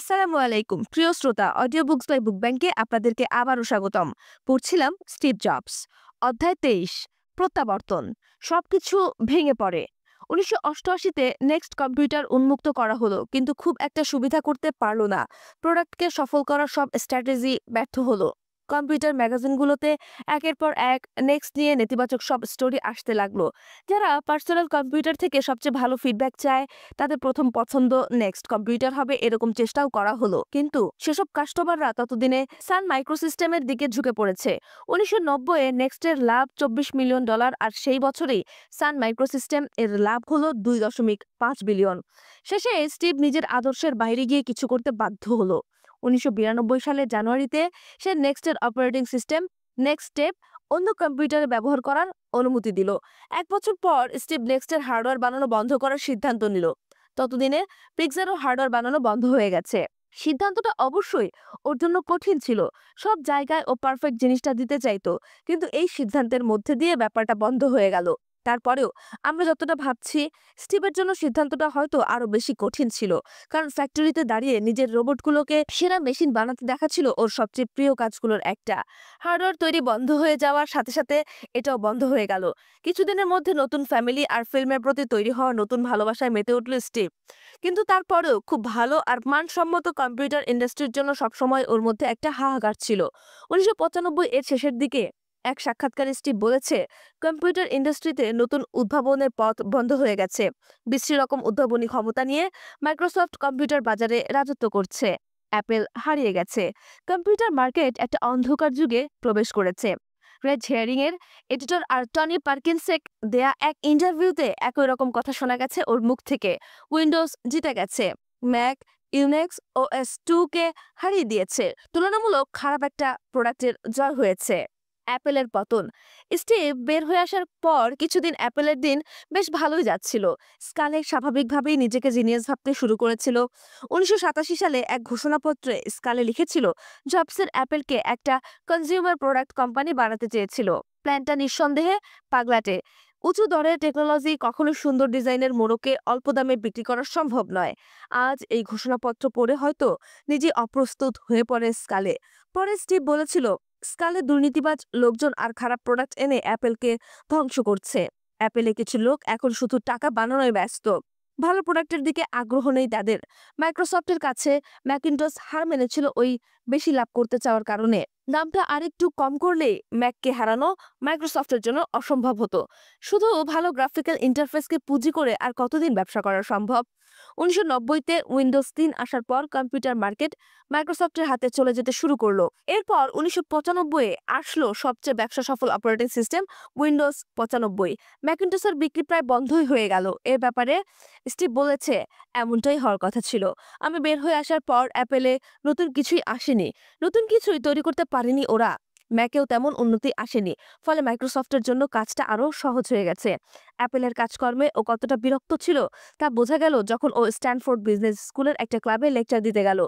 আসসালামু আলাইকুম প্রিয় শ্রোতা, অডিও বুকস বাই বুক ব্যাংকে আপনাদেরকে আবারও স্বাগতম। পড়ছিলাম স্টিভ জবস। অধ্যায় 23, প্রত্যাবর্তন। সবকিছু ভেঙে পড়ে। 1988-তে নেক্সট কম্পিউটার উন্মুক্ত করা হলো, কিন্তু খুব একটা সুবিধা করতে পারলো না। প্রোডাক্টকে সফল করার সব স্ট্র্যাটেজি ব্যর্থ হলো। কম্পিউটার ম্যাগাজিনগুলোতে একের পর এক নেক্সট নিয়ে নেতিবাচক সব স্টোরি আসতে লাগলো। যারা পার্সোনাল কম্পিউটার থেকে সবচেয়ে ভালো ফিডব্যাক চায়, তাদের প্রথম পছন্দ নেক্সট কম্পিউটার হবে, এরকম চেষ্টাও করা হলো। কিন্তু সেসব কাস্টমাররা ততদিনে সান মাইক্রোসিস্টেমের দিকে ঝুঁকে পড়েছে। 1990-এ নেক্সটের লাভ $24 মিলিয়ন, আর সেই বছরেই সান মাইক্রোসিস্টেম এর লাভ হলো $2.5 বিলিয়ন। শেষে স্টিভ নিজের আদর্শের বাইরে গিয়ে কিছু করতে বাধ্য হলো। 1992 সালের জানুয়ারিতে সে নেক্সটের অপারেটিং সিস্টেম নেক্সট স্টেপ অন্য কম্পিউটারে ব্যবহার করার অনুমতি দিল। 1 বছর পর স্টিভ নেক্সটের হার্ডওয়্যার বানানো বন্ধ করার সিদ্ধান্ত নিল। ততদিনে পিক্সারও হার্ডওয়্যার বানানো বন্ধ হয়ে গেছে। সিদ্ধান্তটা অবশ্যই ওর জন্য কঠিন ছিল। সব জায়গায় ও পারফেক্ট জিনিসটা দিতে চাইতো, কিন্তু এই সিদ্ধান্তের মধ্যে দিয়ে ব্যাপারটা বন্ধ হয়ে গেল। তারপরেও আমরা যতটা ভাবছি, স্টিভের জন্য সিদ্ধান্তটা হয়তো আরো বেশি কঠিন ছিল, কারণ ফ্যাক্টরিতে দাঁড়িয়ে নিজের রোবটগুলোকে সেরা মেশিন বানাতে দেখা ছিল ওর সবচেয়ে প্রিয় কাজগুলোর একটা। হার্ডওয়্যার তৈরি বন্ধ হয়ে যাওয়ার সাথে সাথে এটাও বন্ধ হয়ে গেল। কিছুদিনের মধ্যে নতুন ফ্যামিলি আর ফিল্মের প্রতি তৈরি হওয়া নতুন ভালোবাসায় মেতে উঠল স্টিভ। কিন্তু তারপরেও খুব ভালো আর মানসম্মত কম্পিউটার ইন্ডাস্ট্রির জন্য সবসময় ওর মধ্যে একটা হাহাকার ছিল। 1995 এর শেষের দিকে এক সাক্ষাৎকারে স্টিভ বলেছে, কম্পিউটার ইন্ডাস্ট্রিতে নতুন উদ্ভাবনের পথ বন্ধ হয়ে গেছে। বিশ্রী রকম উদ্ভাবনী ক্ষমতা নিয়ে মাইক্রোসফট কম্পিউটার বাজারে রাজত্ব করছে। অ্যাপেল হারিয়ে গেছে। কম্পিউটার মার্কেট একটা অন্ধকার যুগে প্রবেশ করেছে। রেড হেয়ারিং এর এডিটর আর টনি পার্কিনসেক দেয়া এক ইন্টারভিউতে একই রকম কথা শোনা গেছে ওর মুখ থেকে। উইন্ডোজ জিতে গেছে, ম্যাক, ইউনেক্স, OS2 কে হারিয়ে দিয়েছে। তুলনামূলক খারাপ একটা প্রোডাক্টের জয় হয়েছে। অ্যাপেলের পতন। স্টিভ বের হয়ে আসার পর কিছুদিন অ্যাপেলের দিন বেশ ভালোই যাচ্ছিল। স্কালে স্বাভাবিকভাবেই নিজেকে জিনিয়াস ভাবতে শুরু করেছিল। 1987 সালে এক ঘোষণাপত্রে স্কালে লিখেছিল, জবসের অ্যাপেলকে একটা কনজিউমার প্রোডাক্ট কোম্পানি বানাতে চেয়েছিল। প্ল্যানটা নিঃসন্দেহে পাগলাটে। উঁচু দরের টেকনোলজি কখনো সুন্দর ডিজাইনের মোড়কে অল্প দামে বিক্রি করা সম্ভব নয়। আজ এই ঘোষণাপত্র পড়ে হয়তো নিজে অপ্রস্তুত হয়ে পড়ে স্কালে। পরে স্টিভ বলেছিল, স্কালে দুর্নীতিবাজ লোকজন আর খারাপ প্রোডাক্ট এনে অ্যাপেলকে ধ্বংস করছে। অ্যাপেলে কিছু লোক এখন শুধু টাকা বানানোয় ব্যস্ত, ভালো প্রোডাক্টের দিকে আগ্রহ নেই তাদের। মাইক্রোসফটের কাছে ম্যাকিন্টশ হার মেনেছিল ওই বেশি লাভ করতে চাওয়ার কারণে। দামটা আরেকটু কম করলেই ম্যাককে হারানো মাইক্রোসফটের জন্য অসম্ভব হতো। শুধু ভালো গ্রাফিক্যাল ইন্টারফেসকে পুঁজি করে আর কতদিন ব্যবসা করা সম্ভব? 1990-তে উইন্ডোজ 3 আসার পর কম্পিউটার মার্কেট মাইক্রোসফটের হাতে চলে যেতে শুরু করলো। এরপর 1995-এ আসলো সবচেয়ে ব্যবসা সফল অপারেটিং সিস্টেম উইন্ডোজ 95। ম্যাকিন্টশের বিক্রি প্রায় বন্ধই হয়ে গেল। এর ব্যাপারে স্টিভ বলেছে, এমনটাই হওয়ার কথা ছিল। আমি বের হয়ে আসার পর অ্যাপেলে নতুন কিছুই আসেনি, নতুন কিছুই তৈরি করতে পারেনি ওরা। ম্যাকেও তেমন উন্নতি আসেনি, ফলে মাইক্রোসফটের জন্য কাজটা আরো সহজ হয়ে গেছে। অ্যাপেলের কাজকর্মে ও কতটা বিরক্ত ছিল তা বোঝা গেল যখন ও স্ট্যানফোর্ড বিজনেস স্কুলের একটা ক্লাবে লেকচার দিতে গেল।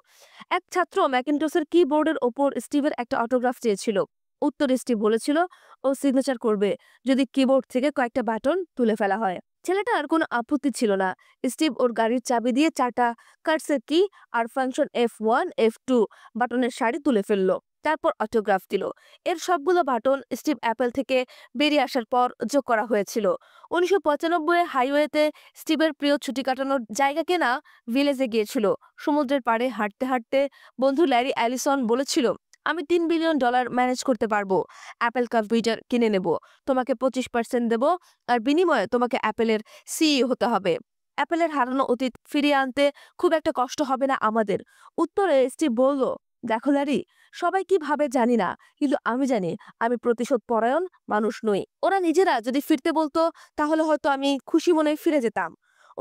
এক ছাত্র ম্যাকিন্টশের কিবোর্ডের ওপর স্টিভের একটা অটোগ্রাফ চেয়েছিল। উত্তরে স্টিভ বলেছিল ও সিগনেচার করবে যদি কিবোর্ড থেকে কয়েকটা বাটন তুলে ফেলা হয়। ছেলেটার কোনো আপত্তি ছিল না। স্টিভ ওর গাড়ির চাবি দিয়ে 4টা কার্সের কি আর ফাংশন F1, F2 বাটনের সারি তুলে ফেললো। তারপর অটোগ্রাফ দিল। এর সবগুলো বাটন স্টিভ অ্যাপেল থেকে বেরিয়ে আসার পর যোগ করা হয়েছিল। 1995-এ হাইওয়েতে স্টিভের প্রিয় ছুটি কাটানোর জায়গা কেনা ভিলেজে গিয়েছিল। সমুদ্রের পাড়ে হাঁটতে হাঁটতে বন্ধু ল্যারি অ্যালিসন বলেছিল, আমি $3 বিলিয়ন ম্যানেজ করতে পারবো। অ্যাপেল কম্পিউটার কিনে নেব, তোমাকে 25% দেব, আর বিনিময়ে তোমাকে অ্যাপেলের সিইও হতে হবে। অ্যাপেলের হারানো অতীত ফিরিয়ে আনতে খুব একটা কষ্ট হবে না আমাদের। উত্তরে স্টিভ বলল, দেখো ল্যারি, সবাই কি ভাবে জানি না, কিন্তু আমি জানি আমি প্রতিশোধ পরায়ণ মানুষ নই। ওরা নিজেরা যদি ফিরতে বলতো, তাহলে হয়তো আমি খুশি মনে ফিরে যেতাম।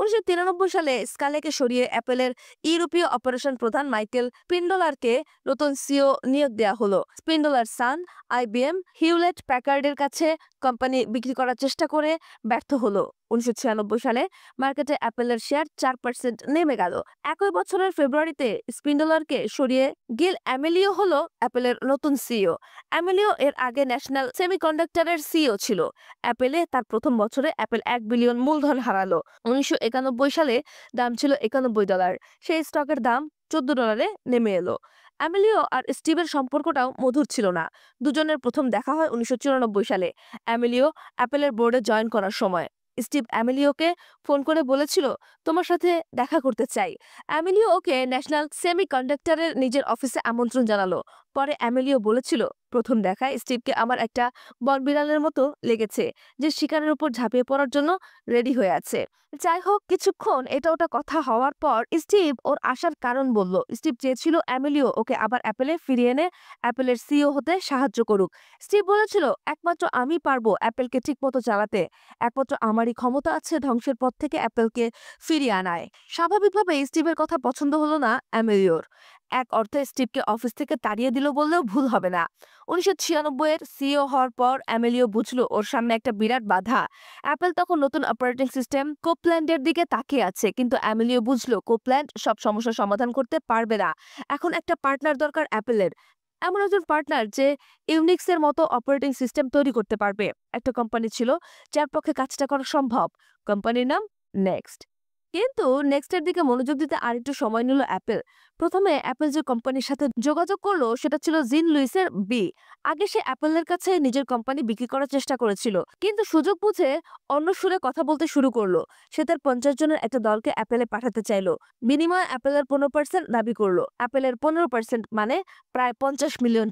1993 সালে স্কালেকে সরিয়ে অ্যাপেলের ইউরোপীয় অপারেশন প্রধান মাইকেল স্পিন্ডলারকে নতুন সিইও নিয়োগ দেওয়া হলো। স্পিন্ডলার সান IBM হিউলেট প্যাকার্ডের কাছে কোম্পানি বিক্রি করার চেষ্টা করে ব্যর্থ হলো। 1996 সালে মার্কেটে অ্যাপেলের শেয়ার 4% নেমে গেল। একই বছরের ফেব্রুয়ারিতে স্পিন্ডলারকে সরিয়ে গিল অ্যামেলিও হলো অ্যাপেলের নতুন সিইও। অ্যামেলিও এর আগে ন্যাশনাল সেমিকন্ডাক্টরের সিইও ছিল। অ্যাপেলে তার প্রথম বছরে অ্যাপেল 1 বিলিয়ন মূলধন হারালো। 1991 সালে দাম ছিল $91। সেই স্টকের দাম $14 নেমে এলো। অ্যামেলিও আর স্টিভের সম্পর্কটাও মধুর ছিল না। দুজনের প্রথম দেখা হয় 1994 সালে অ্যামেলিও অ্যাপেলের বোর্ডে জয়েন করার সময়। স্টিভ অ্যামেলিওকে ফোন করে বলেছিল, তোমার সাথে দেখা করতে চাই। অ্যামেলিও ওকে ন্যাশনাল সেমিকন্ডাক্টরের নিজের অফিসে আমন্ত্রণ জানালো। পরে অ্যামেলিও বলেছিল, প্রথম দেখায় স্টিভকে আমার একটা বনবিড়ালের মতো লেগেছে, যে শিকারের উপর ঝাঁপিয়ে পড়ার জন্য রেডি হয়ে আছে। যাই হোক, কিছুক্ষণ এটা ওটা কথা হওয়ার পর স্টিভ ওর আসার কারণ বলল। স্টিভ চেয়েছিল অ্যামেলিও ওকে আবার অ্যাপেলে ফিরিয়ে এনে অ্যাপেলের সিইও হতে সাহায্য করুক। স্টিভ বলেছিল, একমাত্র আমি পারবো অ্যাপেলকে ঠিকমতো চালাতে। একমাত্র আমারই ক্ষমতা আছে ধ্বংসের পথ থেকে অ্যাপেলকে ফিরিয়ে আনায়। স্বাভাবিকভাবে স্টিভের কথা পছন্দ হলো না অ্যামেলিওর। এক অর্থে স্টিভকে অফিস থেকে তাড়িয়ে দিল বললেও ভুল হবে না। 1996 এর সিইও হওয়ার পর অ্যামেলিও বুঝলো ওর সামনে একটা বিরাট বাধা। অ্যাপেল তখন নতুন অপারেটিং সিস্টেম কোপল্যান্ডের দিকে তাকিয়ে আছে, কিন্তু অ্যামেলিও বুঝলো কোপল্যান্ড সব সমস্যার সমাধান করতে পারবে না। এখন একটা পার্টনার দরকার অ্যাপেলের, এমন একজন পার্টনার যে ইউনিক্সের মতো অপারেটিং সিস্টেম তৈরি করতে পারবে। একটা কোম্পানি ছিল যার পক্ষে কাজটা করা সম্ভব। কোম্পানির নাম নেক্সট। কিন্তু নেক্সটের দিকে মনোযোগ দিতে আরেকটু সময় নিল অ্যাপেল। প্রথমে অ্যাপেল যে কোম্পানির সাথে যোগাযোগ করলো সেটা ছিল জিন লুইসের বি। আগে সে অ্যাপেলের কাছে নিজের কোম্পানি বিক্রি করার চেষ্টা করেছিল, কিন্তু সুযোগ বুঝে অন্য সুরে কথা বলতে শুরু করলো। সে তার 50 জনের একটা দলকে অ্যাপেলে পাঠাতে চাইলো। বিনিময়ে অ্যাপেলের 15% দাবি করলো। অ্যাপেলের 15% মানে প্রায় $50 মিলিয়ন।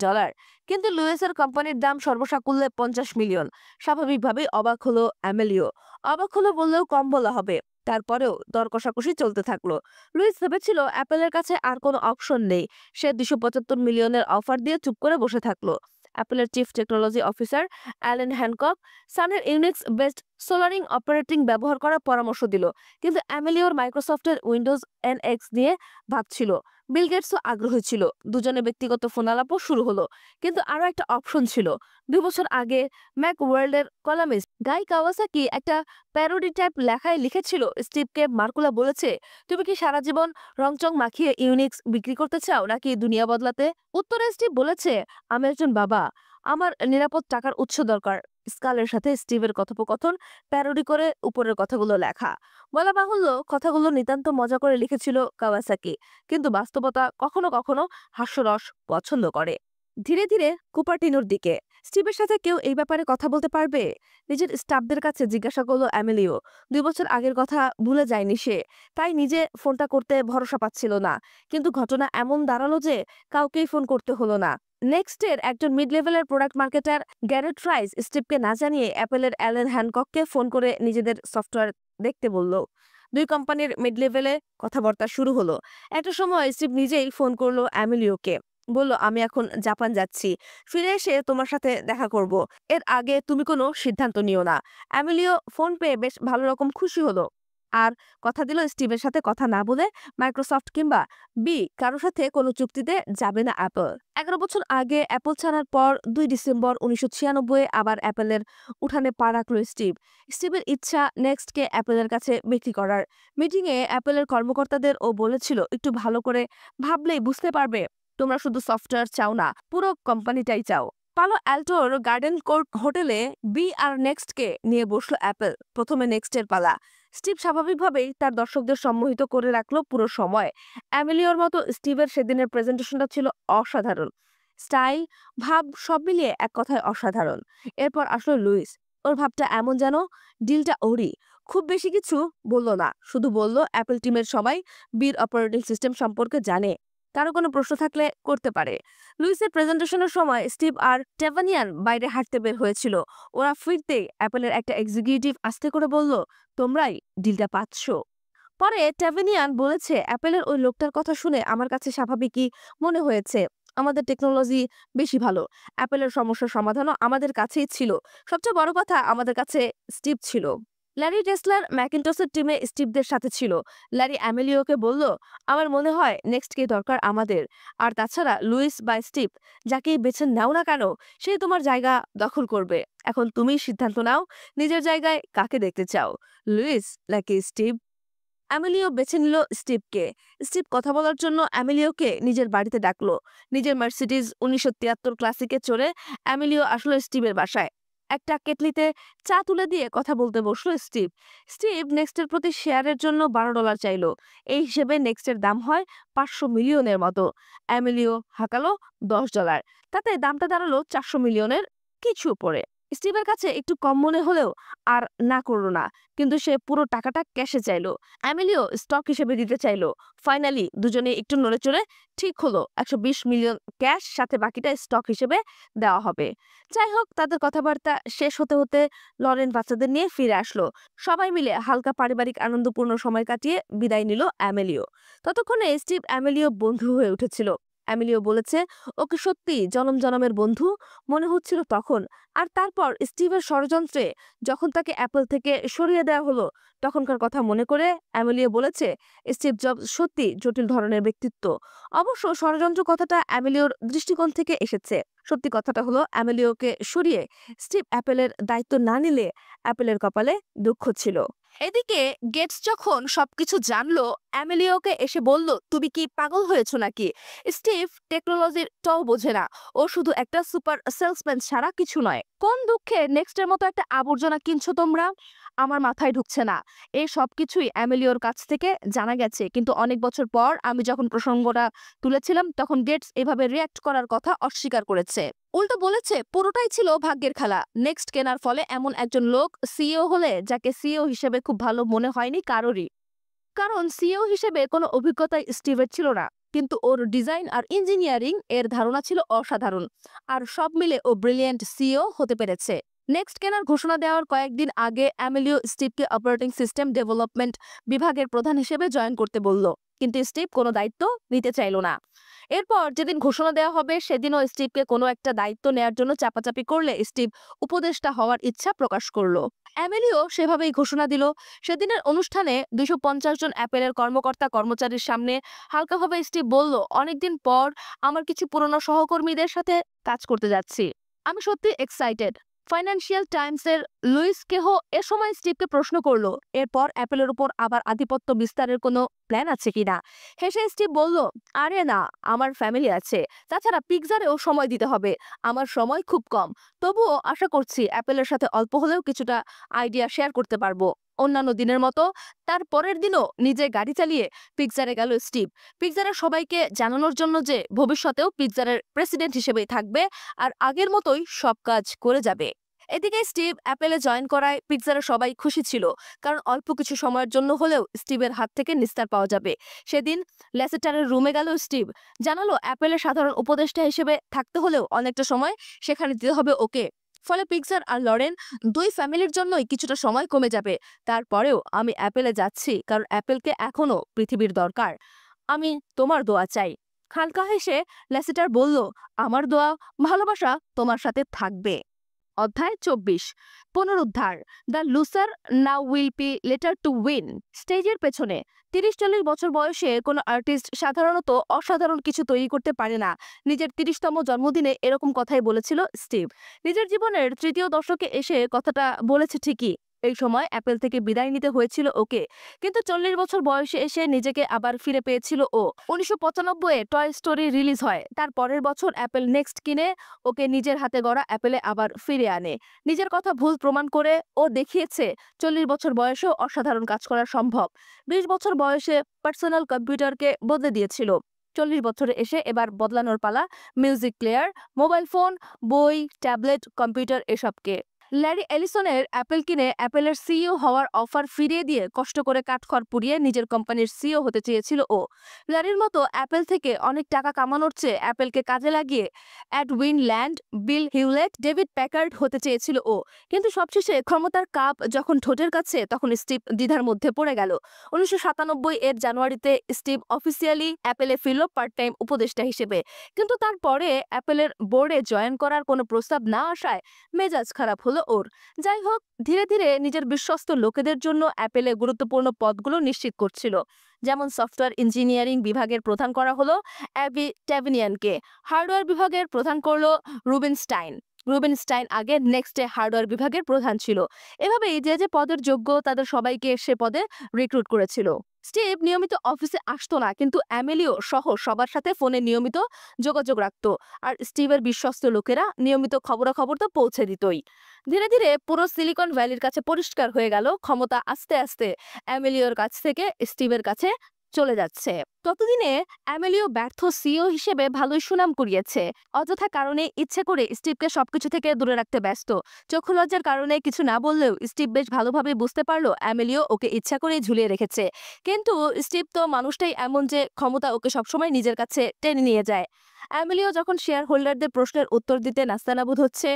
কিন্তু লুইসের কোম্পানির দাম সর্বসাকুল্যে 50 মিলিয়ন। স্বাভাবিকভাবেই অবাক হলো অ্যামেলিও। অবাক হলো বললেও কম বলা হবে। তারপরেও দর কষাকষি চলতে থাকলো। লুইস ভেবেছিল অ্যাপেলের কাছে আর কোনো অপশন নেই। সে 275 মিলিয়নের অফার দিয়ে চুপ করে বসে থাকলো। অ্যাপেলের chief technology officer Ellen Hancock সানের ইউনিক্স বেসড সোলারিং অপারেটিং ব্যবহার করার পরামর্শ দিল, কিন্তু অ্যামেলিওর মাইক্রোসফটের উইন্ডোজ এনএক্স নিয়ে ভাবছিল। বিল গেটসও আগ্রহী ছিল। দুজনে ব্যক্তিগত ফোন আলাপও শুরু হলো। কিন্তু আরো একটা অপশন ছিল। 2 বছর আগে ম্যাক ওয়ার্ল্ডের কলামিস্ট গাই কাওয়াসাকি একটা প্যারোডি টাইপ লেখায় লিখেছিল, স্টিভকে মার্কুলা বলেছে, তুমি কি সারা জীবন রংচং মাখিয়ে ইউনিক্স বিক্রি করতে চাও নাকি দুনিয়া বদলাতে? উত্তরে স্টিভ বলেছে, আমি একজন বাবা, আমার নিরাপদ টাকার উৎস দরকার। স্কালের সাথে স্টিভের কথোপকথন প্যারোডি করে উপরের কথাগুলো লেখা। বলা বাহুল্য, কথাগুলো নিতান্ত মজা করে লিখেছিল কাওয়াসাকি, কিন্তু বাস্তবতা কখনো কখনো হাস্যরস পছন্দ করে। ধীরে ধীরে কুপারটিনোর দিকে। স্টিভের সাথে কেউ এই ব্যাপারে কথা বলতে পারবে? নিজের স্টাফদের কাছে জিজ্ঞাসা করলো অ্যামেলিও। 2 বছর আগের কথা ভুলে যায়নি সে, তাই নিজে ফোনটা করতে ভরসা পাচ্ছিল না। কিন্তু ঘটনা এমন দাঁড়ালো যে কাউকেই ফোন করতে হলো না। নেক্সটের একজন মিড লেভেলের প্রোডাক্ট মার্কেটার গ্যারেট রাইস স্টিভকে না জানিয়ে অ্যাপেলের অ্যালেন হ্যানকককে ফোন করে নিজেদের সফটওয়্যার দেখতে বলল। দুই কোম্পানির মিড লেভেলে কথাবার্তা শুরু হলো। একটা সময় স্টিভ নিজেই ফোন করলো অ্যামেলিওকে। বলল, আমি এখন জাপান যাচ্ছি, ফিরে এসে তোমার সাথে দেখা করব। এর আগে তুমি কোনো সিদ্ধান্ত নিও না। অ্যামেলিও ফোন পেয়ে বেশ ভালো রকম খুশি হলো, আর কথা দিল স্টিভের সাথে কথা না বলে মাইক্রোসফট কিংবা বি কারোর সাথে কোনো চুক্তিতে যাবে না অ্যাপল। 11 বছর আগে অ্যাপল ছাড়ার পর 2 ডিসেম্বর 1996 আবার অ্যাপেলের উঠানে পা রাখলো স্টিভ। স্টিভের ইচ্ছা নেক্সটকে অ্যাপেলের কাছে বিক্রি করার। মিটিংয়ে অ্যাপেলের কর্মকর্তাদের ও বলেছিল, একটু ভালো করে ভাবলেই বুঝতে পারবে তোমরা শুধু সফটওয়্যার চাও না, পুরো কোম্পানিটাই চাও। পালো অ্যাল্টোর গার্ডেন কোর্ট হোটেলে বি আর নেক্সটকে নিয়ে বসলো অ্যাপেল। প্রথমে নেক্সটের পালা। স্টিভ স্বাভাবিকভাবেই তার দর্শকদের সম্মোহিত করে রাখলো পুরো সময়। অ্যামেলিওর মতো স্টিভের সেদিনের প্রেজেন্টেশনটা ছিল অসাধারণ। স্টাইল, ভাব সব মিলিয়ে এক কথায় অসাধারণ। এরপর আসলো লুইস। ওর ভাবটা এমন যেন ডিলটা ওরই। খুব বেশি কিছু বলল না, শুধু বলল অ্যাপল টিমের সবাই বির অপারেটিং সিস্টেম সম্পর্কে জানে, কারো কোনো প্রশ্ন থাকলে করতে পারে। লুইসের প্রেজেন্টেশনের সময় স্টিভ আর টেভানিয়ান বাইরে হাঁটতে বের হয়েছিল। ওরা ফিরতেই অ্যাপেলের একটা এক্সিকিউটিভ আস্তে করে বলল, তোমরাই ডিলটা পাচ্ছ। পরে টেভানিয়ান বলেছে, অ্যাপেলের ওই লোকটার কথা শুনে আমার কাছে স্বাভাবিকই মনে হয়েছে। আমাদের টেকনোলজি বেশি ভালো। অ্যাপেলের সমস্যার সমাধানও আমাদের কাছেই ছিল। সবচেয়ে বড় কথা, আমাদের কাছে স্টিভ ছিল। ল্যারি টেসলার ম্যাকিন্টসের টিমে স্টিভদের সাথে ছিল। ল্যারি অ্যামেলিওকে বলল, আমার মনে হয় নেক্সট কে দরকার আমাদের। আর তাছাড়া লুইস বা স্টিভ, যাকেই বেছে নাও না কেন, সে তোমার জায়গা দখল করবে। এখন তুমি সিদ্ধান্ত নাও, নিজের জায়গায় কাকে দেখতে চাও, লুইস নাকি স্টিভ? অ্যামেলিও বেছে নিল স্টিভকে। স্টিভ কথা বলার জন্য অ্যামেলিওকে নিজের বাড়িতে ডাকলো। নিজের মার্সিডিজ 1973 ক্লাসিকে চড়ে অ্যামেলিও আসলো স্টিভের বাসায়। একটা কেটলিতে চা তুলে দিয়ে কথা বলতে বসলো স্টিভ। স্টিভ নেক্সটের প্রতি শেয়ারের জন্য $12 চাইলো। এই হিসেবে নেক্সটের দাম হয় 500 মিলিয়নের মতো। অ্যামেলিও হাঁকালো $10, তাতে দামটা দাঁড়ালো 400 মিলিয়নের কিছু উপরে। স্টিভের কাছে একটু কম মনে হলেও আর না করলো না, কিন্তু সে পুরো টাকাটা ক্যাশে চাইলো। অ্যামেলিও স্টক হিসেবে দিতে চাইলো। ফাইনালি দুজনে একটু নড়েচড়ে ঠিক হলো 120 মিলিয়ন ক্যাশ, সাথে বাকিটা স্টক হিসেবে দেওয়া হবে। যাই হোক, তাদের কথাবার্তা শেষ হতে হতে লরেন বাচ্চাদের নিয়ে ফিরে আসলো। সবাই মিলে হালকা পারিবারিক আনন্দপূর্ণ সময় কাটিয়ে বিদায় নিল অ্যামেলিও। ততক্ষণে স্টিভ অ্যামেলিও বন্ধু হয়ে উঠেছিল। অ্যামেলিও বলেছে ওকে সত্যি জনম জনমের বন্ধু মনে হচ্ছিল তখন। আর তারপর স্টিভের ষড়যন্ত্রে যখন তাকে অ্যাপল থেকে সরিয়ে দেওয়া হলো, তখনকার কথা মনে করে অ্যামেলিও বলেছে স্টিভ জবস সত্যি জটিল ধরনের ব্যক্তিত্ব। অবশ্য ষড়যন্ত্র কথাটা অ্যামেলিওর দৃষ্টিকোণ থেকে এসেছে। সত্যি কথাটা হলো অ্যামেলিওকে সরিয়ে স্টিভ অ্যাপেলের দায়িত্ব না নিলে অ্যাপেলের কপালে দুঃখ ছিল। এদিকে গেটস যখন সবকিছু জানলো, অ্যামেলিওকে এসে বলল, তুমি কি পাগল হয়েছো নাকি? স্টিভ টেকনোলজির টও বোঝে না, ও শুধু একটা সুপার সেলসম্যান ছাড়া কিছু নয়। কোন দুঃখে নেক্সটের মতো একটা আবর্জনা কিনছো তোমরা? আমার মাথায় ঢুকছে না। এই সবকিছুই অ্যামেলিওর কাছ থেকে জানা গেছে, কিন্তু অনেক বছর পর আমি যখন প্রসঙ্গটা তুলেছিলাম তখন গেটস এভাবে রিয়্যাক্ট করার কথা অস্বীকার করেছে। উল্টো বলেছে পুরোটাই ছিল ভাগ্যের খেলা। নেক্সট কেনার ফলে এমন একজন লোক সিইও হলে, যাকে সিইও হিসেবে খুব ভালো মনে হয়নি কারোরই। কারণ সিইও হিসেবে কোনো অভিজ্ঞতা স্টিভের ছিল না, কিন্তু ওর ডিজাইন আর ইঞ্জিনিয়ারিং এর ধারণা ছিল অসাধারণ। আর সব মিলে ও ব্রিলিয়েন্ট সিইও হতে পেরেছে। নেক্সট কেনার ঘোষণা দেওয়ার কয়েকদিন আগে অ্যামেলিও স্টিভকে অপারেটিং সিস্টেম ডেভেলপমেন্ট বিভাগের প্রধান হিসেবে জয়েন করতে বলল, কিন্তু স্টিভ কোনো দায়িত্ব নিতে চাইল না। এরপর যেদিন ঘোষণা দেওয়া হবে সেদিনও স্টিভকে কোনো একটা দায়িত্ব নেয়ার জন্য চাপাচাপি করলে স্টিভ উপদেষ্টা হওয়ার ইচ্ছা প্রকাশ করলো। অ্যামেলিও সেভাবেই ঘোষণা দিল। সেদিনের অনুষ্ঠানে 250 জন অ্যাপেলের কর্মকর্তা কর্মচারীর সামনে হালকাভাবে স্টিভ বলল, অনেকদিন পর আমার কিছু পুরনো সহকর্মীদের সাথে কাজ করতে যাচ্ছি। আমি সত্যি এক্সাইটেড। ফাইন্যান্সিয়াল টাইমসের লুইস কেহো এ সময় স্টিভকে প্রশ্ন করলো, এরপর অ্যাপেলের উপর আবার আধিপত্য বিস্তারের কোনো প্ল্যান আছে কিনা। হেসে স্টিভ বলল, আরে না, আমার ফ্যামিলি আছে। তাছাড়া পিকজারেও সময় দিতে হবে। আমার সময় খুব কম। তবুও আশা করছি অ্যাপেলের সাথে অল্প হলেও কিছুটা আইডিয়া শেয়ার করতে পারবো। অন্যান্য দিনের মতো তার পরের দিনও নিজে গাড়ি চালিয়ে পিকজারে গেল স্টিভ। পিকজারের সবাইকে জানানোর জন্য যে ভবিষ্যতেও পিকজারের প্রেসিডেন্ট হিসেবেই থাকবে আর আগের মতোই সব কাজ করে যাবে। এদিকে স্টিভ অ্যাপেলে জয়েন করায় পিকজারের সবাই খুশি ছিল, কারণ অল্প কিছু সময়ের জন্য হলেও স্টিভের হাত থেকে নিস্তার পাওয়া যাবে। সেদিন লেসেটারের রুমে গেল স্টিভ। জানালো অ্যাপেলের সাধারণ উপদেষ্টা হিসেবে থাকতে হলেও অনেকটা সময় সেখানে দিতে হবে ওকে। ফলে পিকজার আর লরেন দুই ফ্যামিলির জন্যই কিছুটা সময় কমে যাবে। তারপরেও আমি অ্যাপেলে যাচ্ছি, কারণ অ্যাপেলকে এখনো পৃথিবীর দরকার। আমি তোমার দোয়া চাই। হালকা হেসে লেসেটার বলল, আমার দোয়া ভালোবাসা তোমার সাথে থাকবে। অধ্যায় 24, পুনরুদ্ধার। The loser now will be later to win. স্টেজের পেছনে 30-40 বছর বয়সে কোনো আর্টিস্ট সাধারণত অসাধারণ কিছু তৈরি করতে পারে না। নিজের 30তম জন্মদিনে এরকম কথাই বলেছিল স্টিভ। নিজের জীবনের তৃতীয় দশকে এসে কথাটা বলেছে ঠিকই। এই সময় অ্যাপেল থেকে বিদায় নিতে হয়েছিল ওকে, কিন্তু 40 বছর বয়সে এসে নিজেকে আবার ফিরে পেয়েছিল ও। 1995-এ টয় স্টোরি রিলিজ হয়। তার পরের বছর অ্যাপেল নেক্সট কিনে ওকে নিজের হাতে গড়া অ্যাপেলে আবার ফিরে আনে। নিজের কথা ভুল প্রমাণ করে ও দেখিয়েছে 40 বছর বয়সেও অসাধারণ কাজ করা সম্ভব। 20 বছর বয়সে পার্সোনাল কম্পিউটারকে বদলে দিয়েছিল। 40 বছরে এসে এবার বদলানোর পালা মিউজিক প্লেয়ার, মোবাইল ফোন, বই, ট্যাবলেট, কম্পিউটার এসবকে। ল্যারি এলিসনের অ্যাপেল কিনে অ্যাপেলের সিইও হওয়ার অফার ফিরিয়ে দিয়ে কষ্ট করে কাঠখড় পুড়িয়ে নিজের কোম্পানির সিইও হতে চেয়েছিল ও। ল্যারির মতো অ্যাপেল থেকে অনেক টাকা কামানোর চেয়ে অ্যাপেলকে কাজে লাগিয়ে এডউইন ল্যান্ড, বিল হিউলেট, ডেভিড প্যাকার্ড হতে চেয়েছিল ও। কিন্তু সবশেষে ক্ষমতার কাপ যখন ঠোঁটের কাছে, তখন স্টিভ দ্বিধার মধ্যে পড়ে গেল। 1997-এর জানুয়ারিতে স্টিভ অফিসিয়ালি অ্যাপেলে ফিরল পার্ট টাইম উপদেষ্টা হিসেবে। কিন্তু তারপরে অ্যাপেলের বোর্ডে জয়েন করার কোনো প্রস্তাব না আসায় মেজাজ খারাপ হলো হলো ওর। যাই হোক, ধীরে ধীরে নিজের বিশ্বস্ত লোকেদের জন্য অ্যাপেলে গুরুত্বপূর্ণ পদগুলো নিশ্চিত করছিল। যেমন সফটওয়্যার ইঞ্জিনিয়ারিং বিভাগের প্রধান করা হলো অ্যাবি ট্যাভিনিয়ানকে, হার্ডওয়্যার বিভাগের প্রধান করলো রুবিনস্টাইন। রুবিনস্টাইন আগে নেক্সটে হার্ডওয়্যার বিভাগের প্রধান ছিল। এভাবেই যে যে পদের যোগ্য তাদের সবাইকে সে পদে রিক্রুট করেছিল। স্টিভ নিয়মিত অফিসে আসতো না, কিন্তু অ্যামেলিও সহ সবার সাথে ফোনে নিয়মিত যোগাযোগ রাখতো। আর স্টিভের বিশ্বস্ত লোকেরা নিয়মিত খবরাখবর তো পৌঁছে দিতই। ধীরে ধীরে পুরো সিলিকন ভ্যালির কাছে পরিষ্কার হয়ে গেল ক্ষমতা আস্তে আস্তে অ্যামেলিওর কাছ থেকে স্টিভের কাছে চলে যাচ্ছে। ততদিনে অ্যামেলিও ব্যর্থ সিইও হিসেবে ভালোই সুনাম কুড়িয়েছে। অযথা কারণে ইচ্ছে করে স্টিভকে সবকিছু থেকে দূরে রাখতে ব্যস্ত। চক্ষু লজ্জার কারণে কিছু না বললেও স্টিভ বেশ ভালোভাবে বুঝতে পারলো অ্যামেলিও ওকে ইচ্ছা করেই ঝুলিয়ে রেখেছে। কিন্তু স্টিভ তো মানুষটাই এমন যে ক্ষমতা ওকে সবসময় নিজের কাছে টেনে নিয়ে যায়। অ্যামেলিও যখন শেয়ার হোল্ডারদের প্রশ্নের উত্তর দিতে নাস্তানাবুদ হচ্ছে,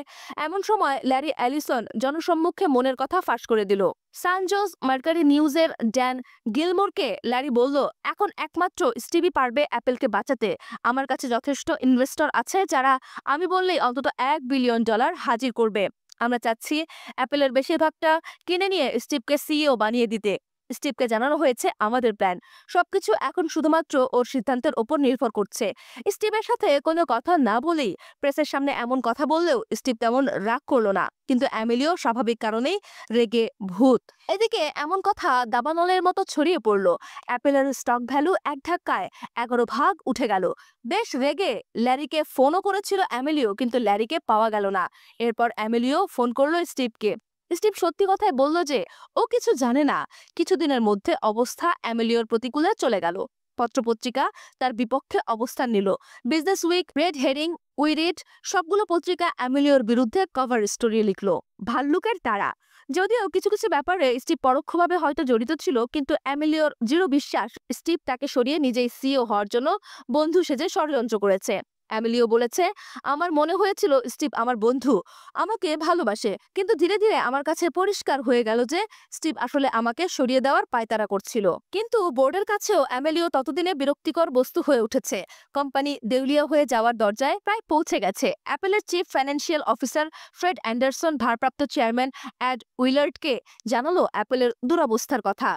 এমন সময় ল্যারি অ্যালিসন জনসম্মুখে মনের কথা ফাঁস করে দিল। সান জোস মার্কারি নিউজের ড্যান গিলমোরকে ল্যারি বলল, এখন একমাত্র স্টিভই পারবে অ্যাপেলকে বাঁচাতে। আমার কাছে যথেষ্ট ইনভেস্টর আছে যারা আমি বললেই অন্তত $1 বিলিয়ন হাজির করবে। আমরা চাচ্ছি অ্যাপেলের বেশিরভাগটা কিনে নিয়ে স্টিভকে সিইও বানিয়ে দিতে। স্টিভকে জানানো হয়েছে আমাদের প্ল্যান। সবকিছু এখন শুধুমাত্র ওর সিদ্ধান্তের ওপর নির্ভর করছে। স্টিভের সাথে কোনো কথা না বলেই প্রেসের সামনে এমন কথা বললেও স্টিভ তেমন রাগ করলো না, কিন্তু অ্যামেলিও স্বাভাবিক কারণেই রেগে ভূত। এদিকে এমন কথা দাবানলের মতো ছড়িয়ে পড়লো। অ্যাপেলের স্টক ভ্যালু এক ধাক্কায় 11 ভাগ উঠে গেল। বেশ রেগে ল্যারিকে ফোনও করেছিল অ্যামেলিও, কিন্তু ল্যারিকে পাওয়া গেল না। এরপর অ্যামেলিও ফোন করলো স্টিভকে। স্টিভ সত্যি কথাই বলল যে ও কিছু জানে না। কিছুদিনের মধ্যে অবস্থা অ্যামেলিওর প্রতিকূলে চলে গেল। পত্রপত্রিকা তার বিপক্ষে অবস্থান নিল। বিজনেস উইক, রেড হেরিং, উইরিড সবগুলো পত্রিকা অ্যামেলিওর বিরুদ্ধে কভার স্টোরি লিখলো। ভাল্লুকের তাড়া। যদিও কিছু কিছু ব্যাপারে স্টিভ পরোক্ষভাবে হয়তো জড়িত ছিল, কিন্তু অ্যামেলিওর দৃঢ় বিশ্বাস স্টিভ তাকে সরিয়ে নিজেই সিইও হওয়ার জন্য বন্ধু সেজে ষড়যন্ত্র করেছে। অ্যামেলিও বলেছে, আমার মনে হয়েছিল স্টিভ আমার বন্ধু, আমাকে ভালোবাসে, কিন্তু ধীরে ধীরে আমার কাছে পরিষ্কার হয়ে গেল যে স্টিভ আসলে আমাকে সরিয়ে দেওয়ার পায়তারা করছিল। কিন্তু বোর্ডের কাছেও অ্যামেলিও ততদিনে বিরক্তিকর বস্তু হয়ে উঠেছে। কোম্পানি দেউলিয়া হয়ে যাওয়ার দরজায় প্রায় পৌঁছে গেছে। অ্যাপেলের chief financial officer Fred Anderson ভারপ্রাপ্ত চেয়ারম্যান অ্যাড উইলার্ডকে জানালো অ্যাপেলের দুরবস্থার কথা।